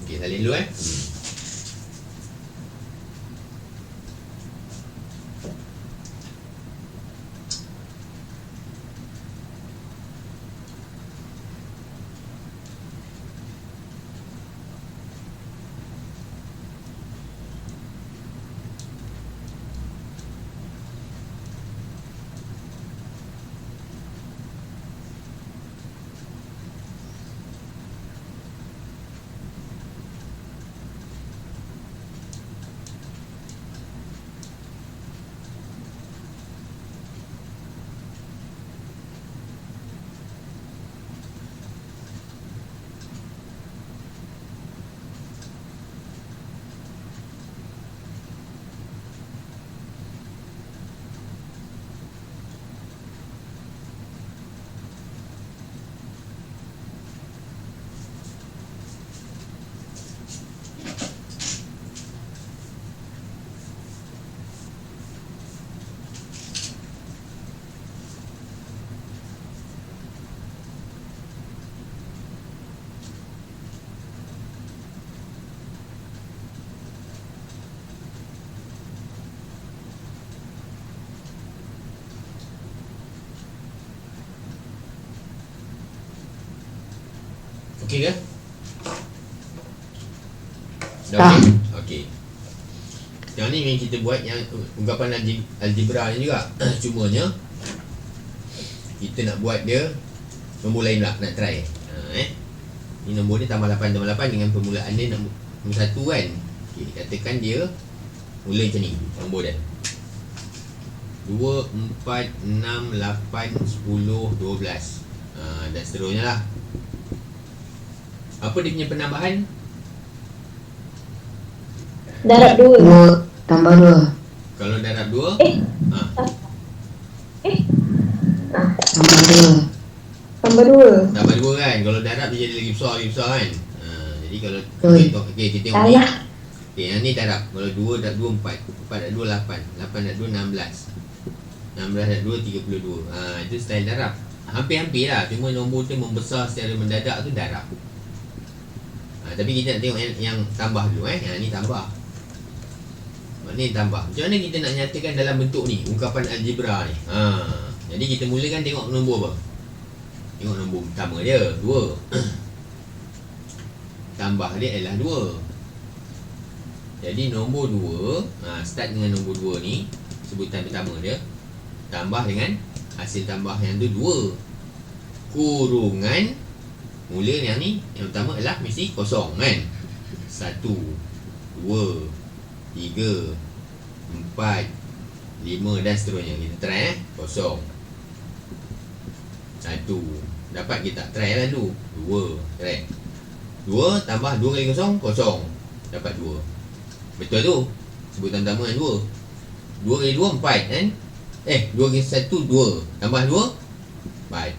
Okey, salin dulu Okey ke? Dah Dah. okey. Sekarang ni yang kita buat yang ungkapan algebra ni juga. Cumanya kita nak buat dia nombor lain pula, nak try. Ni nombor ni tambah 8 dengan permulaan dia nombor 1 kan. Okey, katakan dia mula macam ni nombor dia. 2, 4, 6, 8, 10, 12. Dan seterusnya lah. Apa dia punya penambahan? Darab 2. 2 tambah 2 Kalau darab 2 tambah 2 Tambah 2. tambah 2 kan. Kalau darab dia jadi lagi besar kan. Jadi kalau Betul. kita tengok ni. Salah. Okey, yang ni darab. Kalau 2 darab 2 4, 4 darab 2 8, 8 darab 2 16. 16 darab 2 32. Itu style darab. Hampir-hampir lah. Cuma nombor tu membesar secara mendadak tu darab. Tapi kita nak tengok yang tambah dulu ni tambah. Maknanya tambah. Macam mana kita nak nyatakan dalam bentuk ni ungkapan algebra ni? Jadi kita mulakan tengok nombor apa? Tengok nombor pertama dia 2. Tambah dia adalah 2. Jadi nombor 2 start dengan nombor 2 ni, sebutan pertama dia, tambah dengan hasil tambah yang tu 2 kurungan mula yang ni, yang pertama adalah mesti kosong kan. 1, 2, 3, 4, 5 dan seterusnya. Kita try kosong. 1. Dapat kita tak? Try lah dulu. 2. Try 2 tambah 2 kali kosong, kosong. Dapat 2. Betul tu. Sebutan pertama kan 2. 2 kali 2, 4 kan? 2 kali 1, 2. Tambah 2, 4.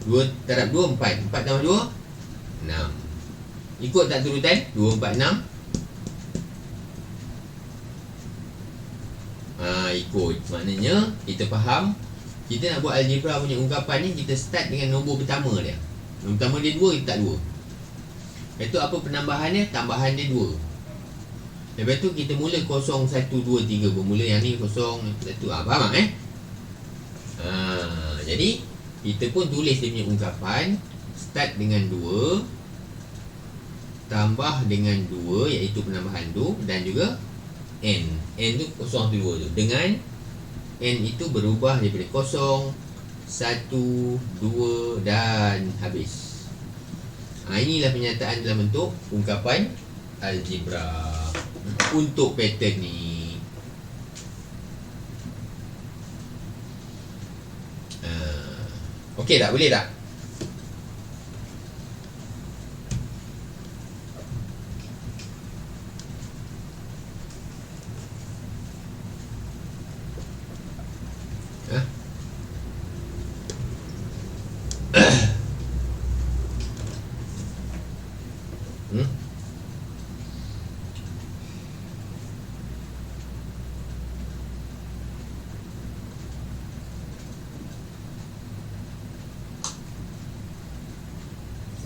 2 darab 2, 4. 4 tambah 2, 6. Ikut tak turutan? 2, 4, 6. Ikut. Maknanya kita faham, kita nak buat algebra punya ungkapan ni, kita start dengan nombor pertama dia. Nombor pertama dia 2, kita tak 2. Lepas tu apa penambahan dia? Tambahan dia 2. Lepas tu kita mula 0, 1, 2, 3. Bermula yang ni 0, 1. Faham tak jadi kita pun tulis dia punya ungkapan. Start dengan 2, tambah dengan 2, iaitu penambahan tu, dan juga N. N tu 0, 1, 2 tu. Dengan N itu berubah daripada 0, 1, 2 dan habis. Inilah penyataan dalam bentuk ungkapan algebra untuk pattern ni. Okey tak? Boleh tak?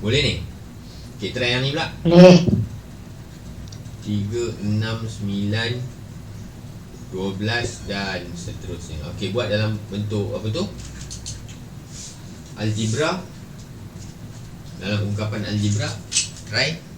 Boleh ni? Okay, try yang ni pula. Boleh. 3, 6, 9, 12 dan seterusnya. Okay, buat dalam bentuk apa tu? Algebra. Dalam ungkapan algebra. Try.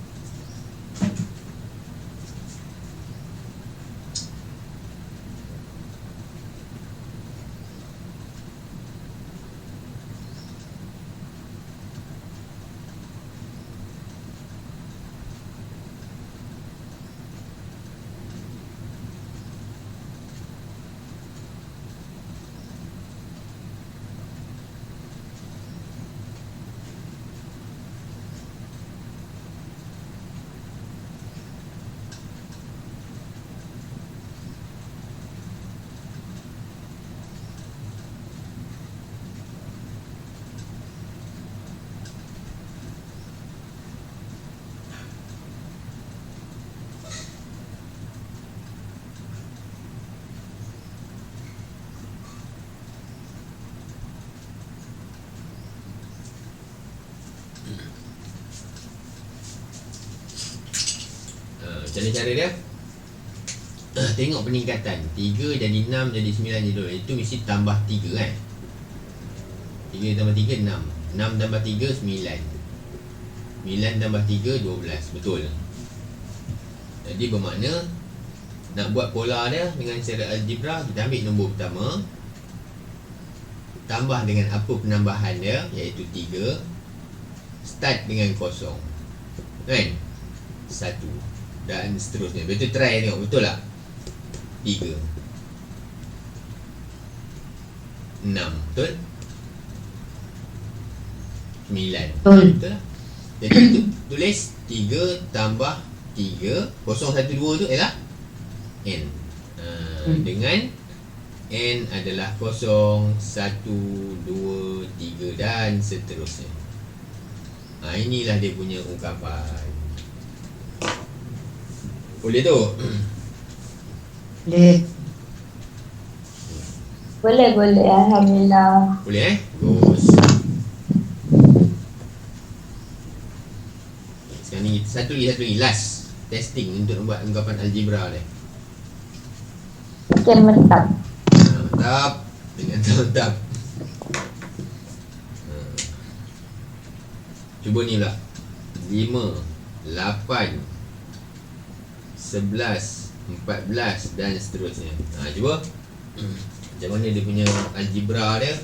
Macam mana cara dia? Tengok peningkatan. 3 jadi 6 jadi 9 jadi 2. Itu mesti tambah 3 kan? 3 tambah 3 6. 6 tambah 3 9. 9 tambah 3 12. Betul. Jadi bermakna nak buat pola dia dengan cara algebra, kita ambil nombor pertama, tambah dengan apa penambahan dia, iaitu 3. Start dengan 0 kan? 1 dan seterusnya. Betul, try tengok betul tak? 3 6 betul? 9 betul lah. Jadi tulis 3 tambah 3 0, 1, 2 tu ialah N. Dengan N adalah 0, 1, 2, 3 dan seterusnya. Inilah dia punya ungkapan. Boleh tu? Boleh. Boleh. Alhamdulillah. Boleh Bagus. Sekarang ni satu lagi last testing untuk membuat ungkapan algebra ni. Sekian mantap. Mantap. Dengan mantap. Cuba ni pula. 5, 8, 11, 14 dan seterusnya. Cuba. Macam mana dia punya algebra dia?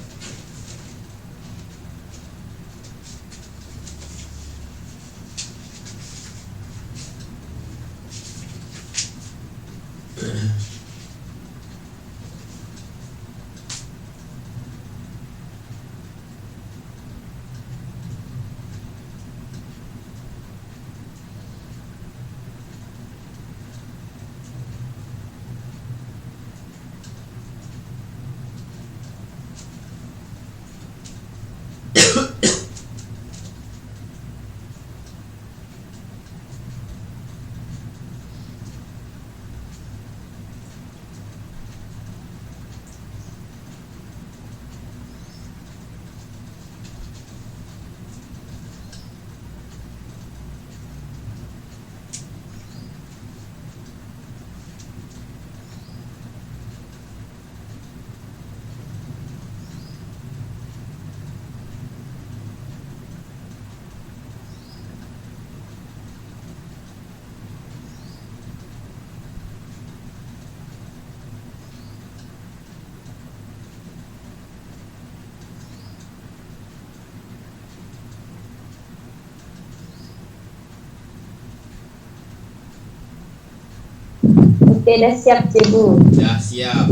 Okay, dah siap cikgu. Dah siap.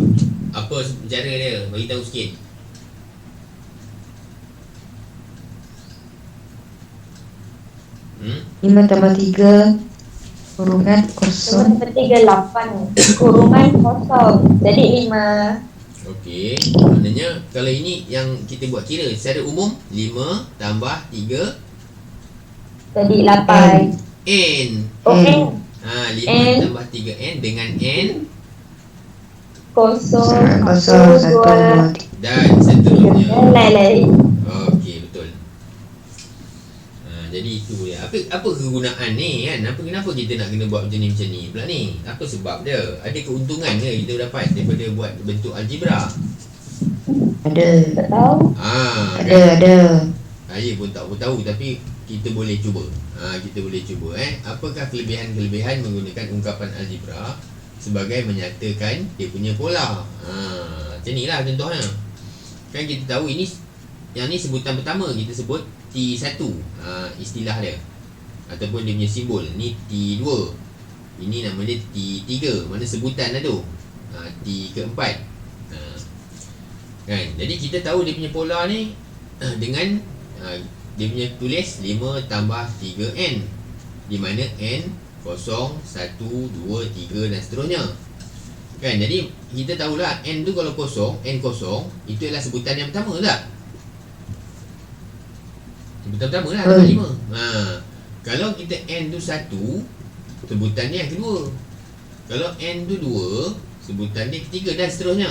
Apa cara dia? Bagi tahu sikit. Hmm? 5 tambah 3 kurungan kosong. 9/3 8 kurungan kosong. Jadi 5. Okey. Maknanya kalau ini yang kita buat kira secara umum 5 tambah 3 Jadi 8. N. Okay. Ha, 5 N. tambah 3N dengan N Kosong. Kosong 1 2. 2 dan seterusnya. Lain-lain. Okey, betul. Jadi itu dia. Apa kegunaan ni kan? Kenapa kita nak kena buat macam ni pula ni? Apa sebab dia? Ada keuntungan ke kita dapat daripada buat bentuk algebra? Ada. Tak tahu. Ada. Saya pun tak tahu tapi kita boleh cuba. Kita boleh cuba Apakah kelebihan-kelebihan menggunakan ungkapan algebra sebagai menyatakan dia punya pola? Macam ni lah contohnya. Kan kita tahu ini, yang ni sebutan pertama kita sebut T1, istilah dia ataupun dia punya simbol. Ni T2, ini nama dia T3, mana sebutan dah tu. T keempat. Kan? Jadi kita tahu dia punya pola ni dengan dia punya tulis 5 tambah 3N, di mana N kosong, 1, 2, 3 dan seterusnya. Kan? Jadi kita tahulah N tu kalau kosong, N kosong itu adalah sebutan yang pertama tak? Sebutan pertama lah dengan 5. Kalau kita N tu 1, sebutannya yang kedua. Kalau N tu 2, sebutan dia ketiga dan seterusnya.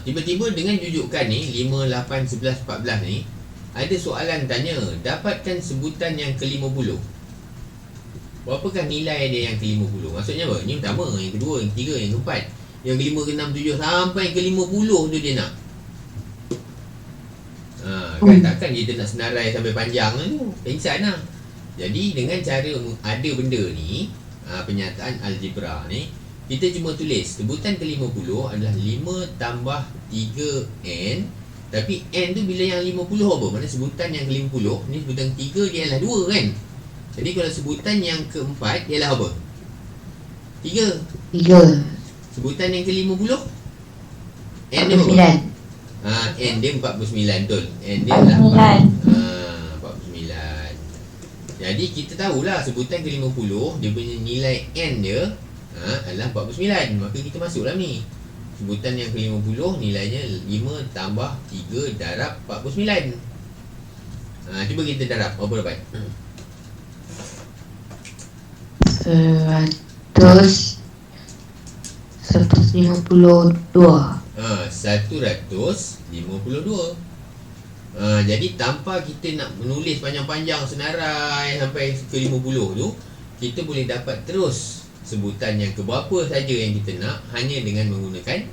Tiba-tiba dengan jujukan ni 5, 8, 11, 14 ni, ada soalan tanya, dapatkan sebutan yang ke-50. Berapakah nilai dia yang ke-50? Maksudnya apa? Ini pertama, yang kedua, yang ketiga, yang keempat. Yang ke-5, ke-6, 7 sampai ke-50 tu dia nak. Kan takkan kita nak senarai sampai panjang tu. Pengsan lah. Jadi dengan cara ada benda ni, penyataan algebra ni, kita cuma tulis sebutan ke-50 adalah 5 tambah 3N. Tapi N tu bila yang 50 apa? Mana sebutan yang ke-50, ni sebutan ketiga dia adalah 2 kan. Jadi kalau sebutan yang keempat ialah apa? 3. Sebutan yang ke-50 N dia berapa? N dia 49 betul. N dia adalah 49. Jadi kita tahulah sebutan ke-50 dia punya nilai N dia adalah 49. Maka kita masuklah ni. Sebutan yang ke-50 nilainya 5 tambah 3 darab 49. Cuba kita darab. Apa dapat? 152. 152. Jadi tanpa kita nak menulis panjang-panjang senarai sampai ke-50 tu, kita boleh dapat terus sebutan yang keberapa saja yang kita nak hanya dengan menggunakan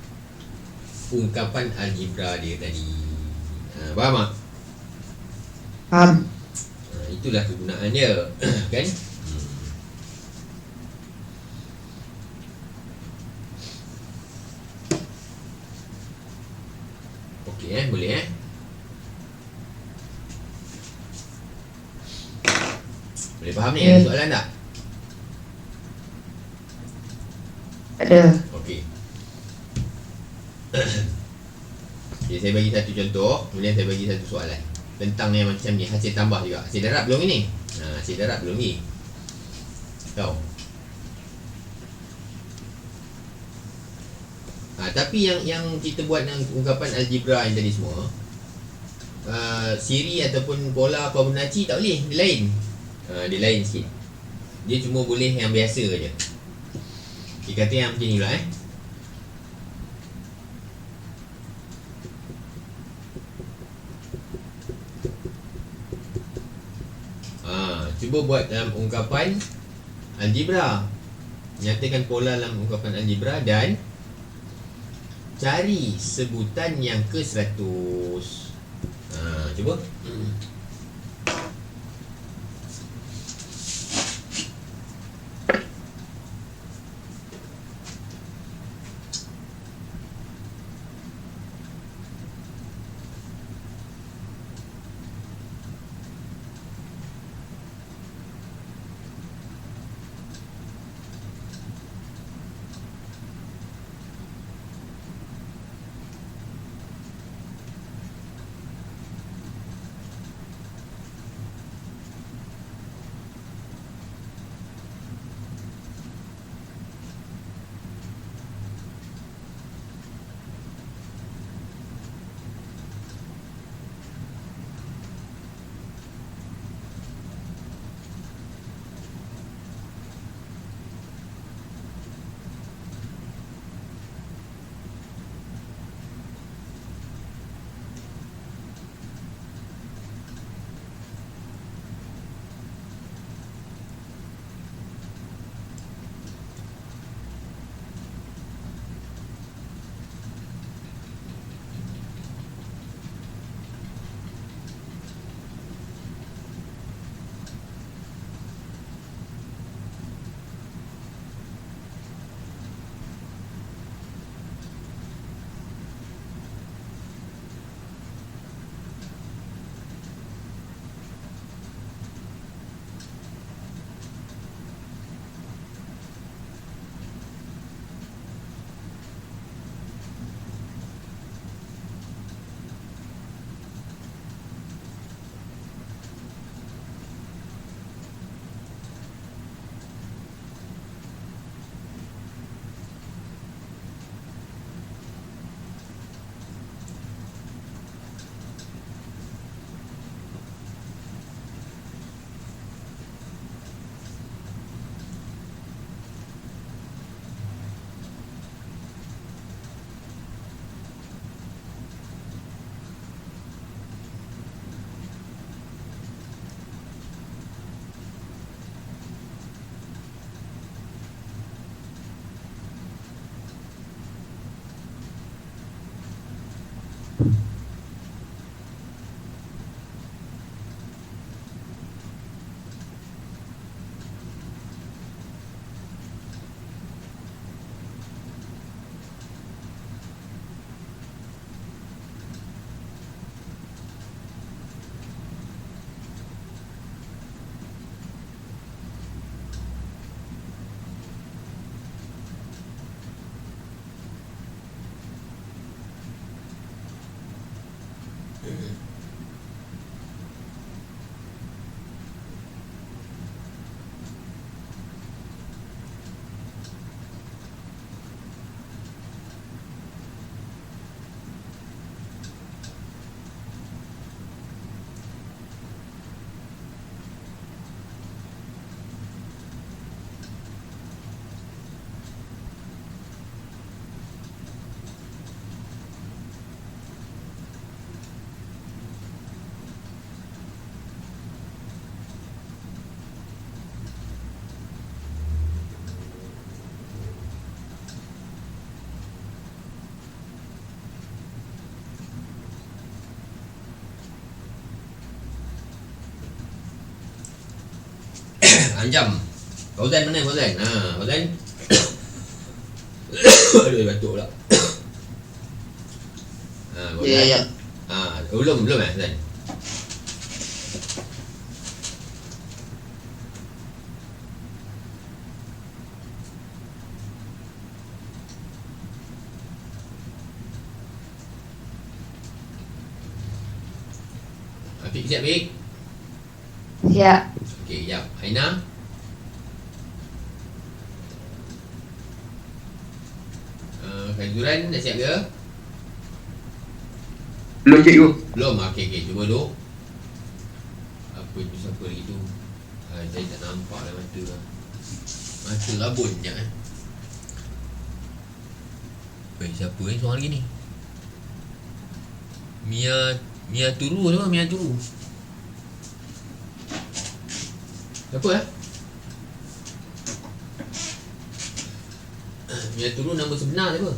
ungkapan algebra dia tadi. Faham tak? Faham. Itulah kegunaan dia. Kan? Okey boleh Boleh faham ni? Ada soalan tak? Ada. Okey. Okay, saya bagi satu contoh, kemudian saya bagi satu soalan tentang yang macam ni, hasil tambah juga. Hasil darab belum ini? Hasil darab belum ni. Tahu? Tapi yang kita buat dengan ungkapan algebra yang tadi semua, siri ataupun pola Fibonacci tak boleh, dia lain. Dia lain sikit. Dia cuma boleh yang biasa je. Dia kata yang macam ni pula cuba buat dalam ungkapan algebra. Nyatakan pola dalam ungkapan algebra dan cari sebutan yang ke-100. Cuba. jam. Fauzan mana Fauzan? Fauzan. Aduh, batuk pula. Fauzan. Ya. Belum Fauzan. Afiq siap, Afiq? Siap. Okey, jap. Aina? Khazuran dah siap ke? Belum cikgu. Belum? Okey, cuba dulu. Apa tu, siapa lagi tu? Saya tak nampak lah mata lah. Mata rabun sekejap siapa seorang lagi ni? Mia Turu tu, Mia Turu. Siapa Mia Turu nama sebenar siapa?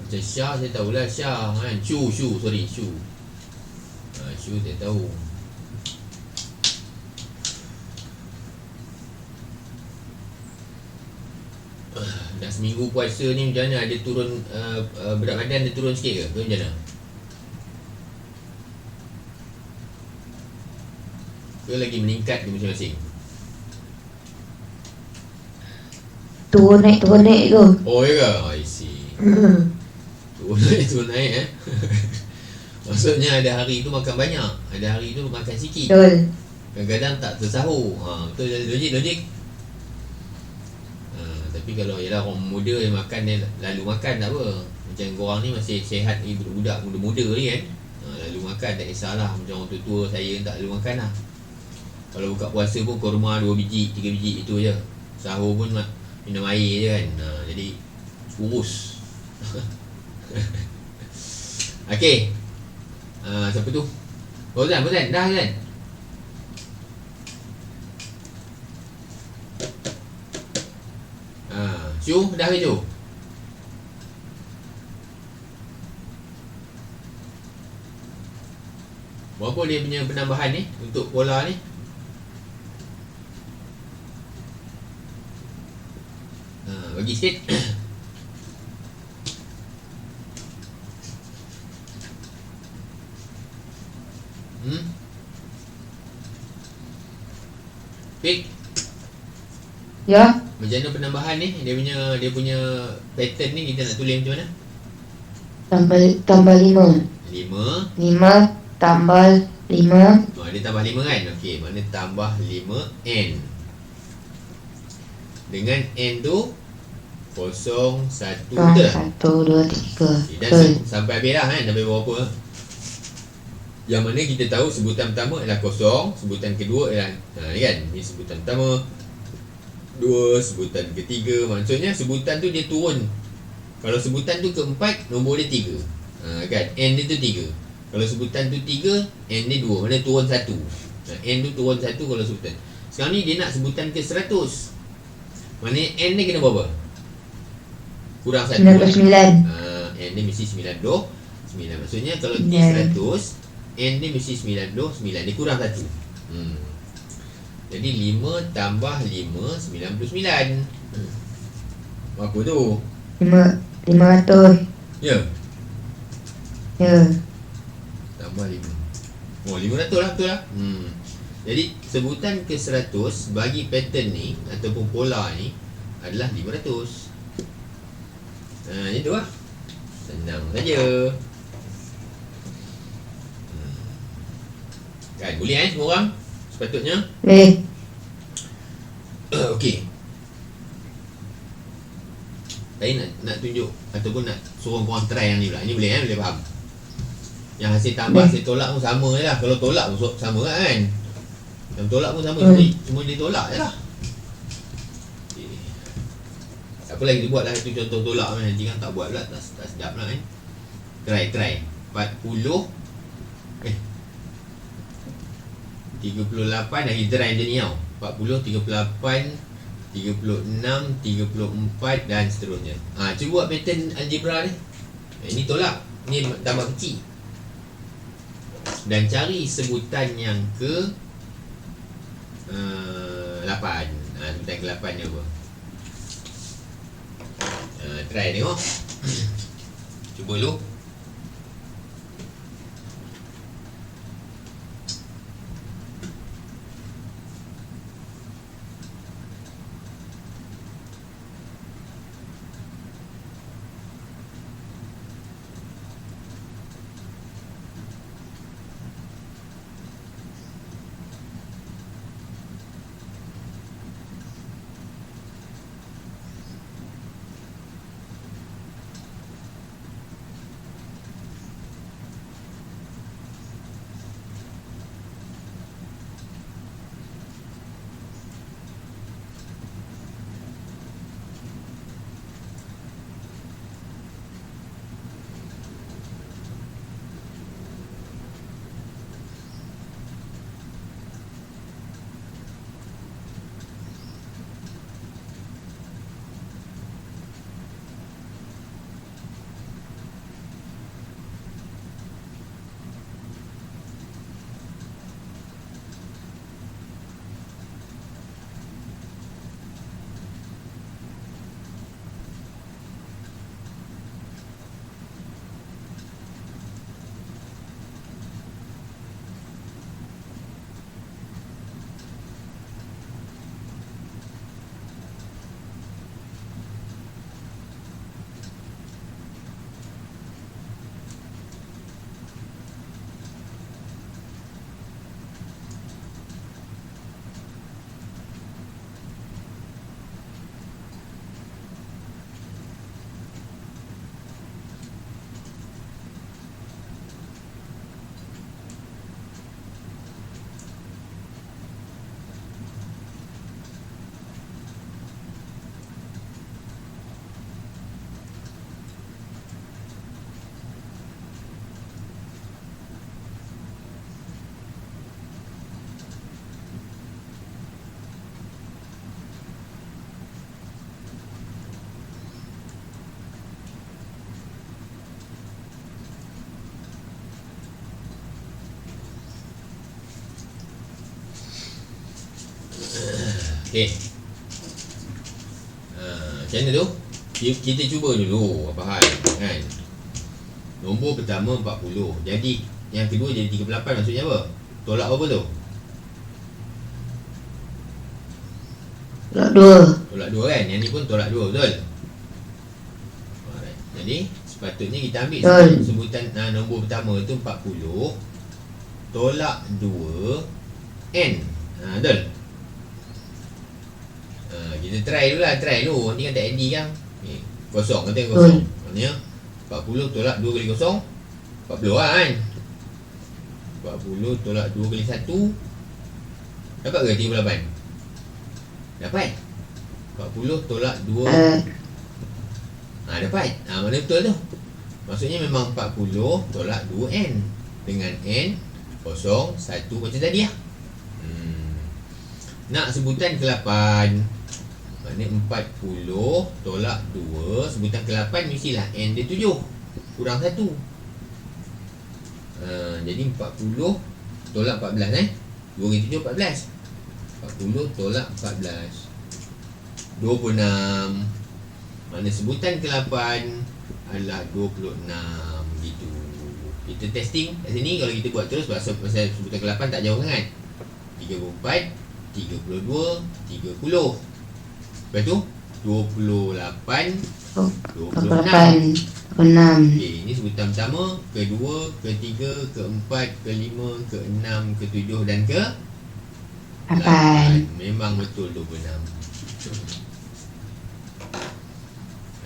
Macam Syah saya tahulah, Syah kan. Shu sorry Shu saya tahu. Dah seminggu puasa ni macam mana? Ada turun berat badan, ada turun sikit ke? Macam mana? Ke lagi meningkat ke masing-masing? Turun naik tu. Oh ya ke? I see. Turun naik Maksudnya ada hari tu makan banyak, ada hari tu makan sikit. Betul. Kadang-kadang tak tersahur. Betul, logik. Tapi kalau ialah orang muda yang makan, dia lalu makan tak apa. Macam korang ni masih sihat ni, budak muda-muda ni kan. Lalu makan tak kisahlah. Macam orang tua-tua saya tak lalu makan lah. Kalau buka puasa pun kurma 2 biji, 3 biji itu je. Sahur pun minum air je kan. Jadi kurus. Okey. Siapa tu? Fauzan dah kan? Syu dah ke Syu? Berapa dia punya penambahan ni untuk pola ni? Bagi sikit. Pik, Ya. macam mana penambahan ni? Dia punya pattern ni kita nak tulis macam mana? Tambah 5. 5. 5 tambah 5. Dia tambah 5 kan? Okey, makna tambah 5N. Dengan N tu 0, 1 betul tak? 1, 2, 3. Dan Betul. sampai habis lah kan? Sampai berapa? Yang mana kita tahu sebutan pertama ialah 0, sebutan kedua ialah ni kan? Ni sebutan pertama, 2, sebutan ketiga. Maksudnya sebutan tu dia turun. Kalau sebutan tu keempat, nombor dia 3. Kan? N dia tu 3. Kalau sebutan tu 3, N dia 2. Mana turun 1. N tu turun 1 kalau sebutan. Sekarang ni dia nak sebutan ke 100. Maknanya N ni kena berapa? Kurang 1. 99. N dia mesti 99. Maksudnya kalau T 100, N dia mesti 99. Dia kurang 1. Jadi 5 tambah 5, 99. Apa tu? 500. Ya, Ya. tambah 5. 500 lah, betul lah. Jadi sebutan ke 100 bagi pattern ni ataupun pola ni adalah 500. Itu lah. Senang saja. Kan boleh semua orang? Sepatutnya. Boleh. Okey. Saya nak tunjuk ataupun nak suruh korang try yang ni pula. Ini boleh boleh faham. Yang hasil tambah, hasil tolak pun sama je lah. Kalau tolak pun sama kan. Yang tolak pun sama, cuma dia tolak je lah. Okay. Tak apa lagi dia buat lah itu contoh tolak kan. Nanti kan tak buat pula, tak sedap lah kan. Try 40 38 dah kita try macam ni tau. 40, 38, 36, 34 dan seterusnya. Cuba buat pattern algebra ni. Ini tolak, ni tambah kecil. dan cari sebutan yang ke 8. Sebutan ke 8 ni apa? Try tengok. Cuba dulu. Okey. Macam mana tu? Kita cuba dulu apa hal kan. Nombor pertama 40. Jadi yang kedua jadi 38, maksudnya apa? Tolak apa tu? Tolak 2. Tolak 2 kan? Yang ni pun tolak 2, betul? Alright. Jadi sepatutnya kita ambil sebutan nombor pertama tu 40. Tolak 2 N. Betul? Kita try dulu lah, Ni kan tak ND kan? Kosong, kata kosong. Maksudnya 40 tolak 2 kali kosong 40 lah kan? 40 tolak 2 kali 1 dapat ke 38? Dapat. 40 tolak 2 dapat. Mana betul tu? Maksudnya memang 40 tolak 2N dengan N kosong 1 macam tadi lah. Nak sebutan ke-8, maknanya 40 tolak 2, sebutan ke-8 mestilah N dia 7 kurang 1. Jadi 40 tolak 14 2 kali 7 14. 40 tolak 14 26. Mana sebutan ke-8 adalah 26 gitu. Kita testing kat sini. Kalau kita buat terus pasal sebutan ke-8 tak jauh sangat. 34, 32, 30. Lepas tu 28, 26. 6. Okey, ini sebutan pertama, kedua, ketiga, keempat, kelima, keenam, ketujuh dan ke 8. Memang betul 26.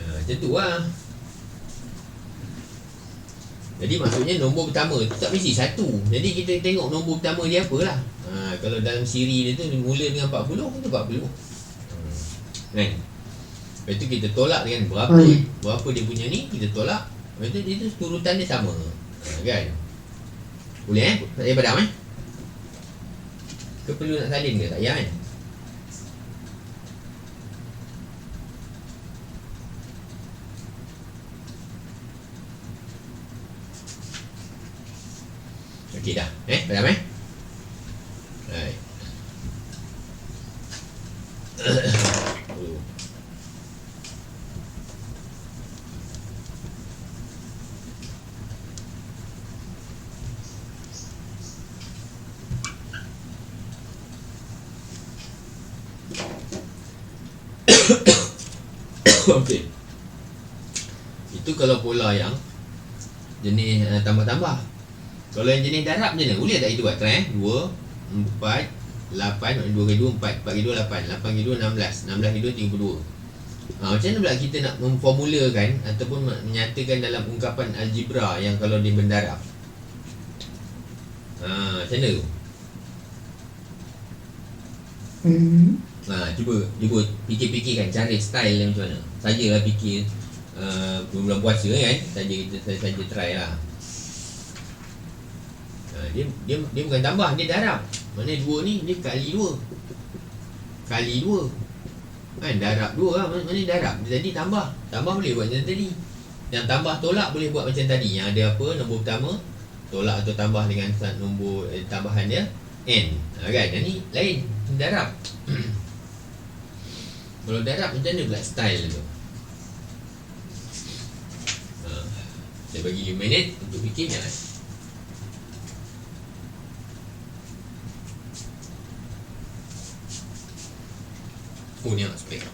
Macam tu lah. Jadi maksudnya nombor pertama tu tak mesti 1. Jadi kita tengok nombor pertama dia apalah. Kalau dalam siri dia tu mula dengan 40, kita 40. Kan? Lepas tu kita tolak dengan berapa dia punya ni, kita tolak. Lepas tu dia tu turutan dia sama. Kan? Boleh tak payah padam ke perlu nak salin ke? Tak payah kan? Okey dah. Faham Right. Oh. Okey. Itu kalau pola yang jenis tambah-tambah. Kalau yang jenis darab macam mana? Boleh tak itu buat? Try 2, 4, 8, 2 kali 2, 4, 4 kali 2, 8, 8 kali 2, 16, 16 kali 2, 32. Macam mana pula kita nak memformulakan ataupun menyatakan dalam ungkapan algebra yang kalau dia mendarab? Macam mana tu? Cuba fikir-fikirkan cara style dia macam mana. Sajalah fikir bulan puasa kan. Saja try lah. Dia bukan tambah, dia darab. Mana 2 ni dia kali 2. Kali 2. Kan darab 2 lah. Mana darab? Dia tadi tambah. Tambah boleh buat macam tadi. Yang tambah tolak boleh buat macam tadi. Yang ada apa? Nombor pertama tolak atau tambah dengan nombor tambahan dia n. Kan? Yang ni lain. Darab. Kalau darab macam mana pula style tu? Saya bagi you minit untuk fikirnya. Oh, ni nak spek.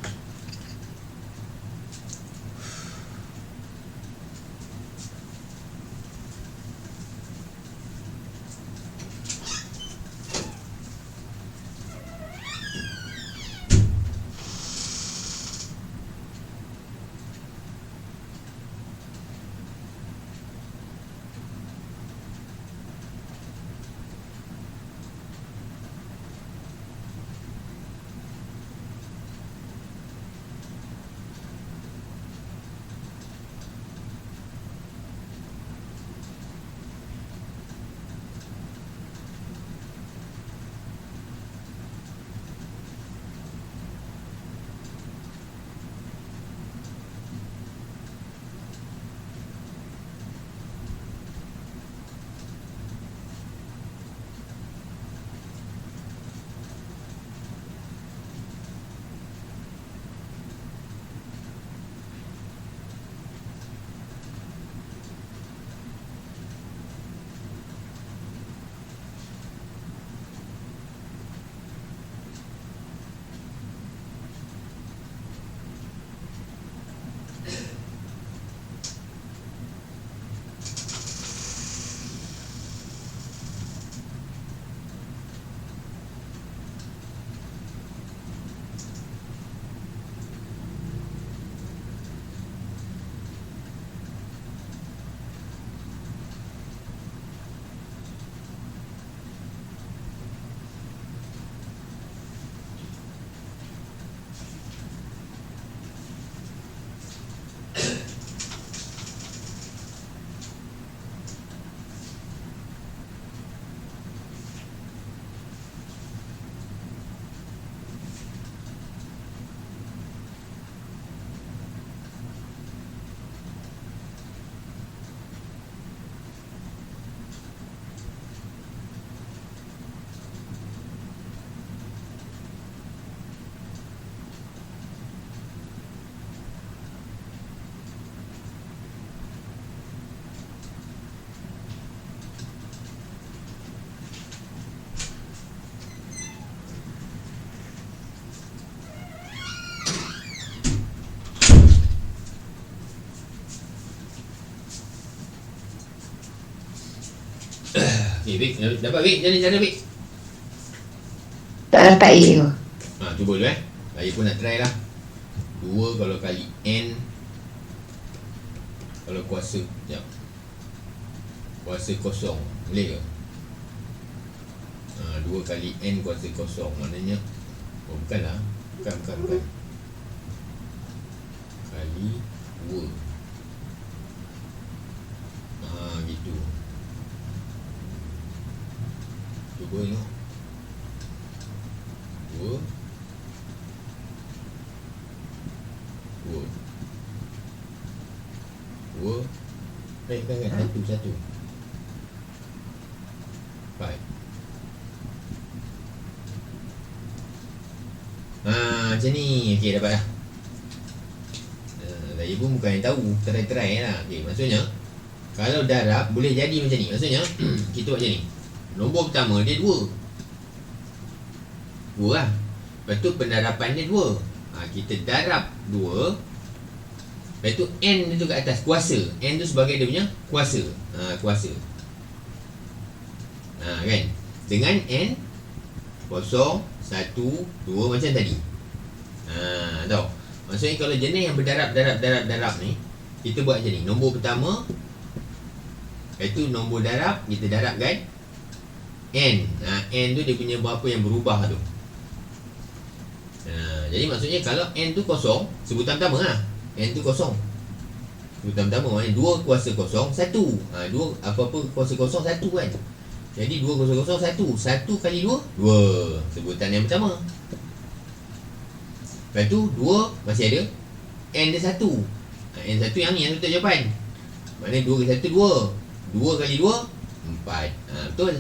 Okay, Vic, dapat Vic? Jadi cara Vic? Tak dapat A tu. Cuba dulu Saya pun nak try lah. 2 kalau kali N kalau kuasa. Sekejap. Kuasa kosong. Boleh ke? 2 kali N kuasa kosong. Maknanya bukan lah. Bukan kali 2. Gitu. Cuba tengok. 2 kan satu Macam ni. Okey, dapat dah. Saya pun bukan yang tahu, try lah. Okey, maksudnya kalau darab boleh jadi macam ni. Maksudnya kita buat macam ni. Nombor pertama dia 2 lah. Lepas tu pendarapan dia 2. Kita darab 2. Lepas tu N tu kat atas, kuasa. N tu sebagai dia punya kuasa. Kuasa. Kan? Dengan N 0, 1, 2 macam tadi. Tahu? Maksudnya kalau jenis yang berdarab ni, kita buat macam ni. Nombor pertama, itu nombor darab, kita darabkan N. N tu dia punya berapa yang berubah tu. Jadi maksudnya kalau N tu kosong, sebutan pertama lah. N tu kosong. Sebutan pertama maknanya 2 kuasa kosong 1. 2 apa-apa kuasa kosong 1 kan. Jadi 2 kuasa kosong 1. 1 kali 2, 2. Sebutan yang pertama. Lepas tu 2 masih ada N dia 1. N 1 yang ni yang letak jawapan. Maknanya 2 kali 1 2. 2 kali 2 4. Betul.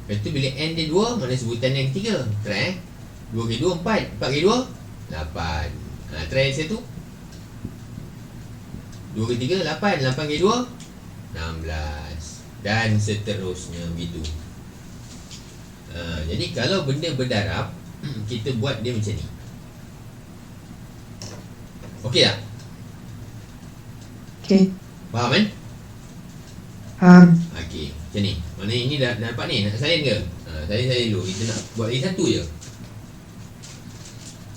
Lepas tu bila N dia 2, maknanya sebutan yang ketiga. Try 2 kali 2 4. 4 kali 2 8. Try yang satu. 2 kali 3 8. 8 kali 2 16. Dan seterusnya begitu. Jadi kalau benda berdarab, kita buat dia macam ni. Okey tak? Okey. Faham kan? Faham. Okey, macam ni. Mana ini dah dapat ni? Nak salin ke? Salin dulu. Kita nak buat lagi satu je.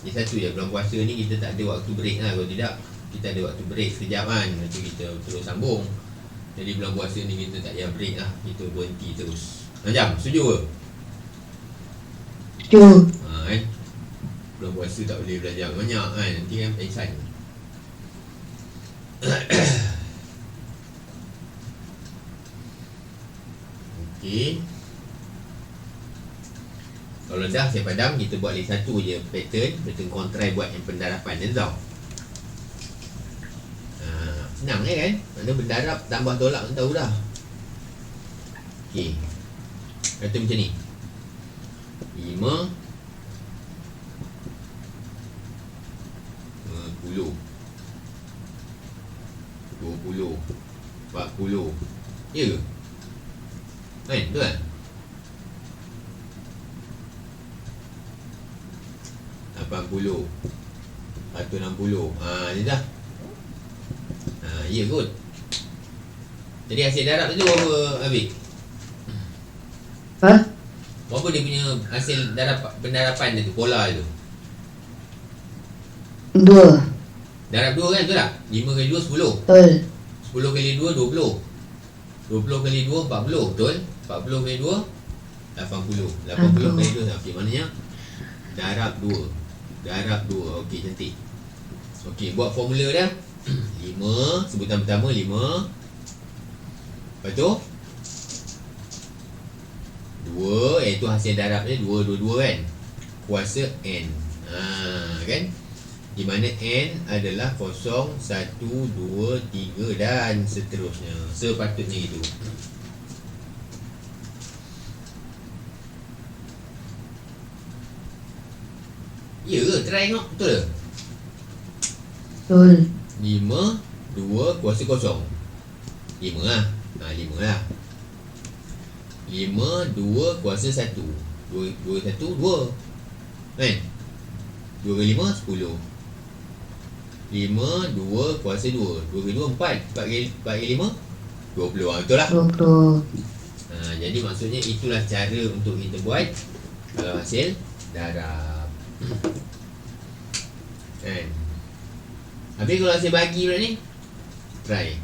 Lagi satu je. Bulan puasa ni kita tak ada waktu break lah. Kalau tidak, kita ada waktu break sekejap kan. Nanti kita terus sambung. Jadi bulan puasa ni kita tak payah break lah. Kita berhenti terus. Macam, setuju ke? Setuju. Kan? Bulan puasa tak boleh belajar banyak kan. Nanti kan pengsan. Okey. Kalau dah saya padam, kita buat lagi satu je pattern kontrai buat yang pendarapan dia tau. Senang kan? Mana berdarab tambah tolak pun tahu dah. Okey. Kata macam ni. 5 10 20 40. Ya ke? Kan? Betul kan? 80 160. Dia dah. Ya kot. Jadi hasil darab tu berapa, Habib? Berapa dia punya hasil pendarapan dia tu, pola tu? 2. Darab 2 kan, betul tak? 5 kali 2 10. Betul. 10 kali 2 20. 20 kali 2 40, betul? 40 kali 2 80. 80 kali 2. Okey, maknanya darab 2. Darab 2. Okey, cantik. Okey, buat formula dah. 5, sebutan pertama 5. Lepas tu 2, iaitu hasil darab dia 2 kan. Kuasa N. Kan? Di mana N adalah 0, 1, 2, 3 dan seterusnya. Sepatutnya itu. Ya ke? Try tengok. Betul ke? Betul. 5, 2, kuasa kosong 5 lah. 5 lah. 5, 2, kuasa 1. 2, 1, 2. Kan? 2 kali 5, 10. 5, 2, kuasa 2. 2 kali 2, 4. 4 kali 5, 20. Betul lah. 20. Jadi maksudnya itulah cara untuk kita buat kalau hasil darab. Kan? Habis kalau hasil bahagi pula ni, try.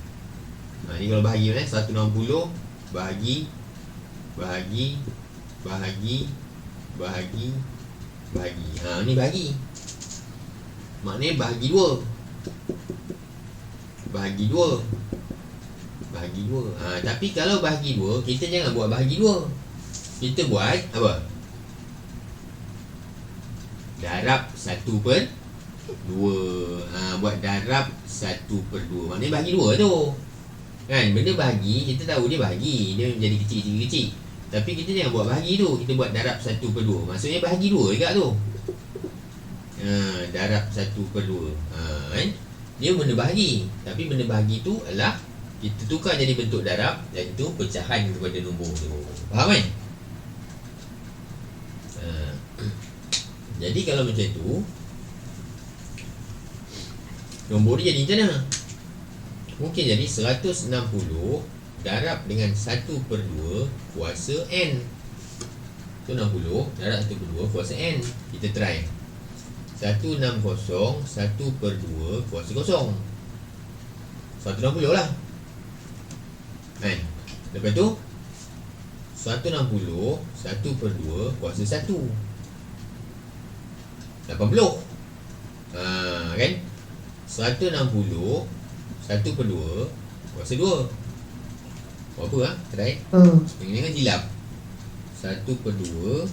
Ni kalau bahagi pula 160 bahagi ni bahagi. Maknanya bahagi 2. Bahagi 2. Tapi kalau bahagi 2, kita jangan buat bahagi 2. Kita buat apa? Darab 1/2. Buat darab 1/2. Maknanya bahagi 2 tu. Kan, benda bahagi, kita tahu dia bahagi, dia menjadi kecil-kecil. Tapi kita jangan buat bahagi tu, kita buat darab 1/2. Maksudnya bahagi 2 juga tu. Darab 1/2. Kan? Dia benda bahagi. Tapi benda bahagi tu adalah kita tukar jadi bentuk darab, dan itu pecahan kepada nombor tu. Faham kan? Jadi kalau macam tu, nombor dia jadi macam mana? Mungkin jadi 160 darab dengan 1/2 kuasa N. Itu 60 darab 1/2 kuasa N. Kita try 160 1/2 kuasa kosong, 160 lah kan. Lepas tu 160 1/2 kuasa 1, 80. Kan, 160 1/2 kuasa 2. Buat apa lah? Try. Yang ni kan silap. 1/2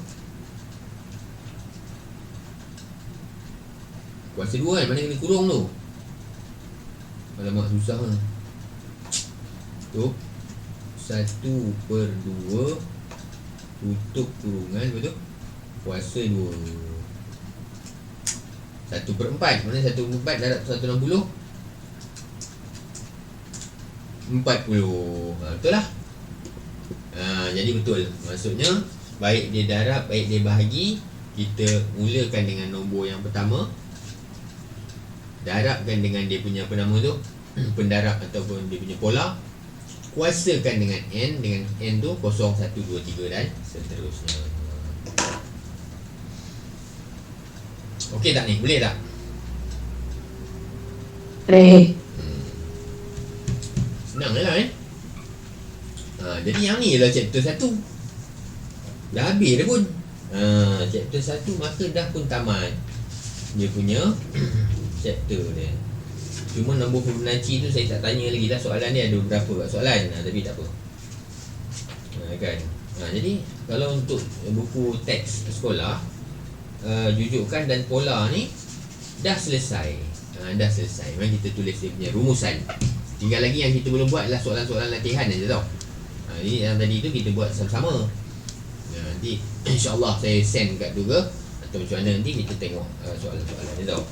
kuasa 2 kan. Mana kena kurung tu. Alamak susah lah. Tu 1/2 tutup kurungan. Lepas tu kuasa 2. 1/4. Mana 1/4 darab 160? 40. Betul lah. Jadi betul. Maksudnya baik dia darab, baik dia bahagi, kita mulakan dengan nombor yang pertama, darabkan dengan dia punya apa nama tu, pendarab ataupun dia punya pola, kuasakan dengan N. Dengan N tu 0, 1, 2, 3 dan seterusnya. Okey tak ni? Boleh tak? Boleh. Senang je lah jadi yang ni ialah chapter 1. Dah habis dah pun. Chapter 1 maka dah pun tamat dia punya chapter dia. Cuma nombor Fibonacci tu saya tak tanya lagi dah. Soalan dia ada berapa soalan. Tapi tak apa. Kan. Jadi kalau untuk buku teks sekolah, jujukan dan pola ni dah selesai. Dah selesai. Memang kita tulis dia punya rumusan. Tinggal lagi yang kita belum buat adalah soalan-soalan latihan saja tau. Jadi yang tadi tu kita buat sama-sama. Nanti insyaAllah saya send kat tu ke, atau macam mana nanti kita tengok soalan-soalan ni tau.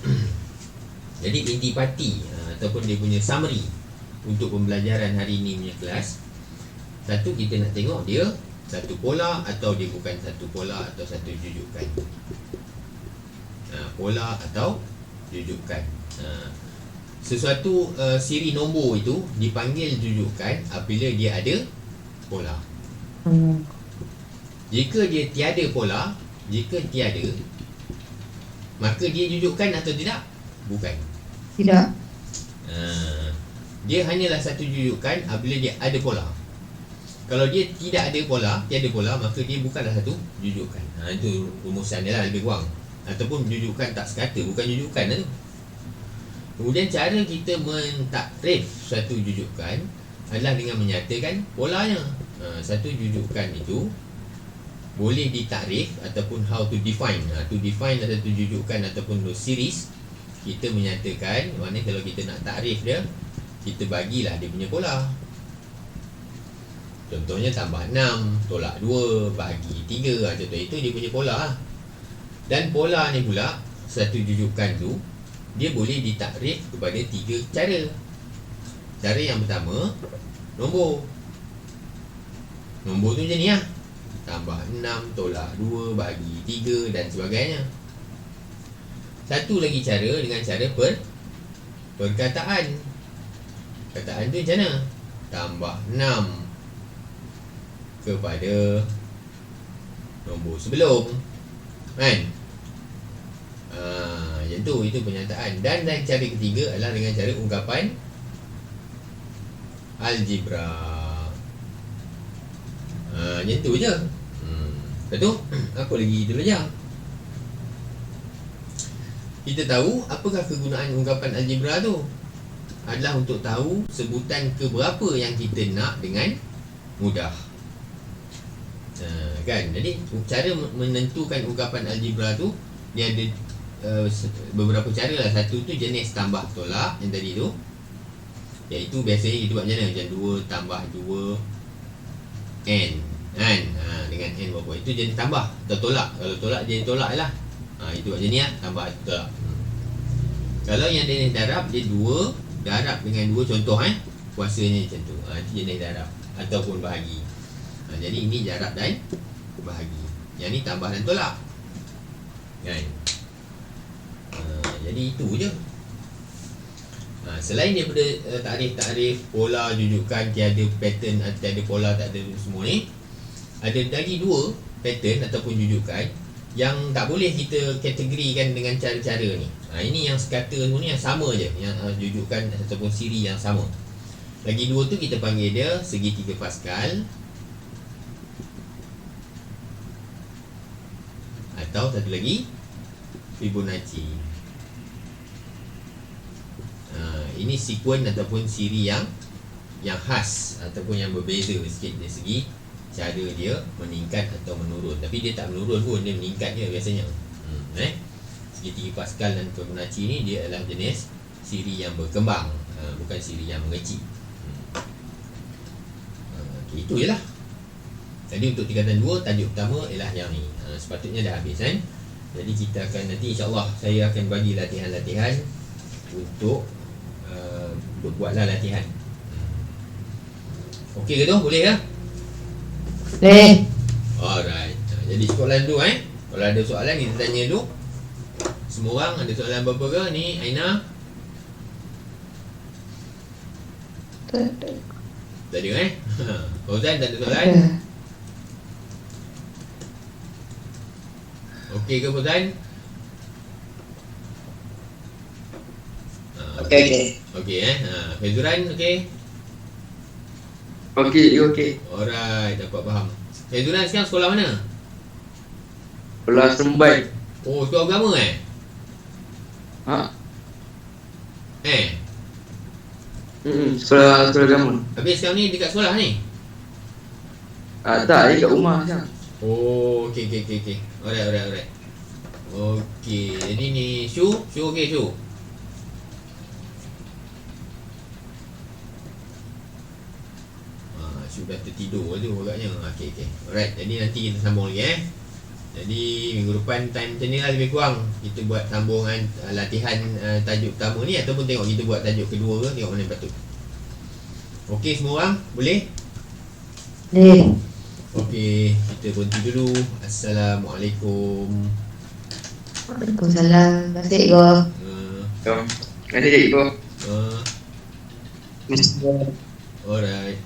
Jadi intipati ataupun dia punya summary untuk pembelajaran hari ni punya kelas. Satu, kita nak tengok dia satu pola atau dia bukan satu pola atau satu jujukan. Pola atau jujukan. Sesuatu siri nombor itu dipanggil jujukan apabila dia ada pola. Jika dia tiada pola, jika tiada, maka dia jujukan atau tidak? Bukan. Tidak. Dia hanyalah satu jujukan apabila dia ada pola. Kalau dia tidak ada pola, tiada pola, maka dia bukanlah satu jujukan. Itu rumusan dia lah lebih kurang. Ataupun jujukan tak sekata, bukan jujukan lah tu. Kemudian cara kita mentakrif suatu jujukan adalah dengan menyatakan polanya. Satu jujukan itu boleh ditakrif ataupun how to define. To define satu jujukan ataupun series, kita menyatakan, maknanya kalau kita nak takrif dia, kita bagilah dia punya pola. Contohnya tambah 6, tolak 2, bagi 3. Contoh itu dia punya pola. Dan pola ni pula, satu jujukan tu dia boleh ditakrif kepada 3 cara. Cara yang pertama, nombor. Nombor tu macam ni lah. Tambah 6, tolak 2, bagi 3 dan sebagainya. Satu lagi cara dengan cara perkataan. Perkataan tu macam mana? Tambah 6 kepada nombor sebelum. Kan? Yang tu, itu pernyataan. Dan cara ketiga adalah dengan cara ungkapan algebra. Yang tu je. Lepas tu, apa lagi tu belajar? Kita tahu apakah kegunaan ungkapan algebra tu. Adalah untuk tahu sebutan keberapa yang kita nak dengan mudah. Kan? Jadi cara menentukan ungkapan algebra tu, dia ada beberapa cara lah. Satu tu jenis tambah tolak yang tadi tu. Iaitu biasanya kita buat macam mana? Macam 2 tambah 2 N kan? Dengan N berapa? Itu jadi tambah atau tolak. Kalau tolak jadi tolak lah. Itu buat macam ni lah. Tambah atau tolak. Kalau yang jenis darab, dia 2 darab dengan 2 contoh kuasanya macam tu. Itu jenis darab ataupun bahagi. Jadi ini darab dan bahagi. Yang ni tambah dan tolak kan? Jadi itu je. Selain daripada takrif-takrif pola, jujukan, tiada pattern, tiada pola, tak ada semua ni, ada lagi 2 pattern ataupun jujukan yang tak boleh kita kategorikan dengan cara-cara ni. Ini yang sekata semua ni yang sama je, yang jujukan ataupun siri yang sama. Lagi 2 tu kita panggil dia segitiga Pascal atau satu lagi Fibonacci. Ini sekuen ataupun siri yang khas ataupun yang berbeza sikit dari segi cara dia meningkat atau menurun. Tapi dia tak menurun pun, dia meningkat je biasanya. Segitiga Pascal dan Fibonacci ni dia adalah jenis siri yang berkembang, bukan siri yang mengecil. Itu je lah. Jadi untuk tingkatan 2, tajuk pertama ialah yang ni. Sepatutnya dah habis kan. Jadi kita akan nanti insyaAllah saya akan bagi latihan-latihan untuk buatlah latihan. Okey ke tu? Boleh ya? Boleh. Alright. Jadi soalan tu kalau ada soalan kita tanya tu. Semua orang ada soalan apa-apa ke? Ni Aina? Tak ada. Tak ada Fauzan tak ada soalan? Ada. Okey ke Fauzan? Okey. Okey Fazuran okey? Okey. Alright, dapat faham. Fazuran sekarang sekolah mana? Sekolah Seremban. Oh, sekolah agama Sekolah agama. Habis sekarang ni dekat sekolah ni? Tak, dia kat rumah sekarang. Oh, okey. Alright. Okey, jadi ni Syu okey Syu? Syu dah tertidur tu agaknya. Okey. Alright, jadi nanti kita sambung lagi Jadi minggu depan time macam ni lah lebih kurang. Kita buat sambungan latihan tajuk pertama ni ataupun tengok kita buat tajuk kedua ke, tengok mana yang patut. Okey semua orang, boleh? Boleh. Okey, kita berhenti dulu. Assalamualaikum. Waalaikumsalam. Terima kasih cikgu. Terima kasih cikgu. Alright.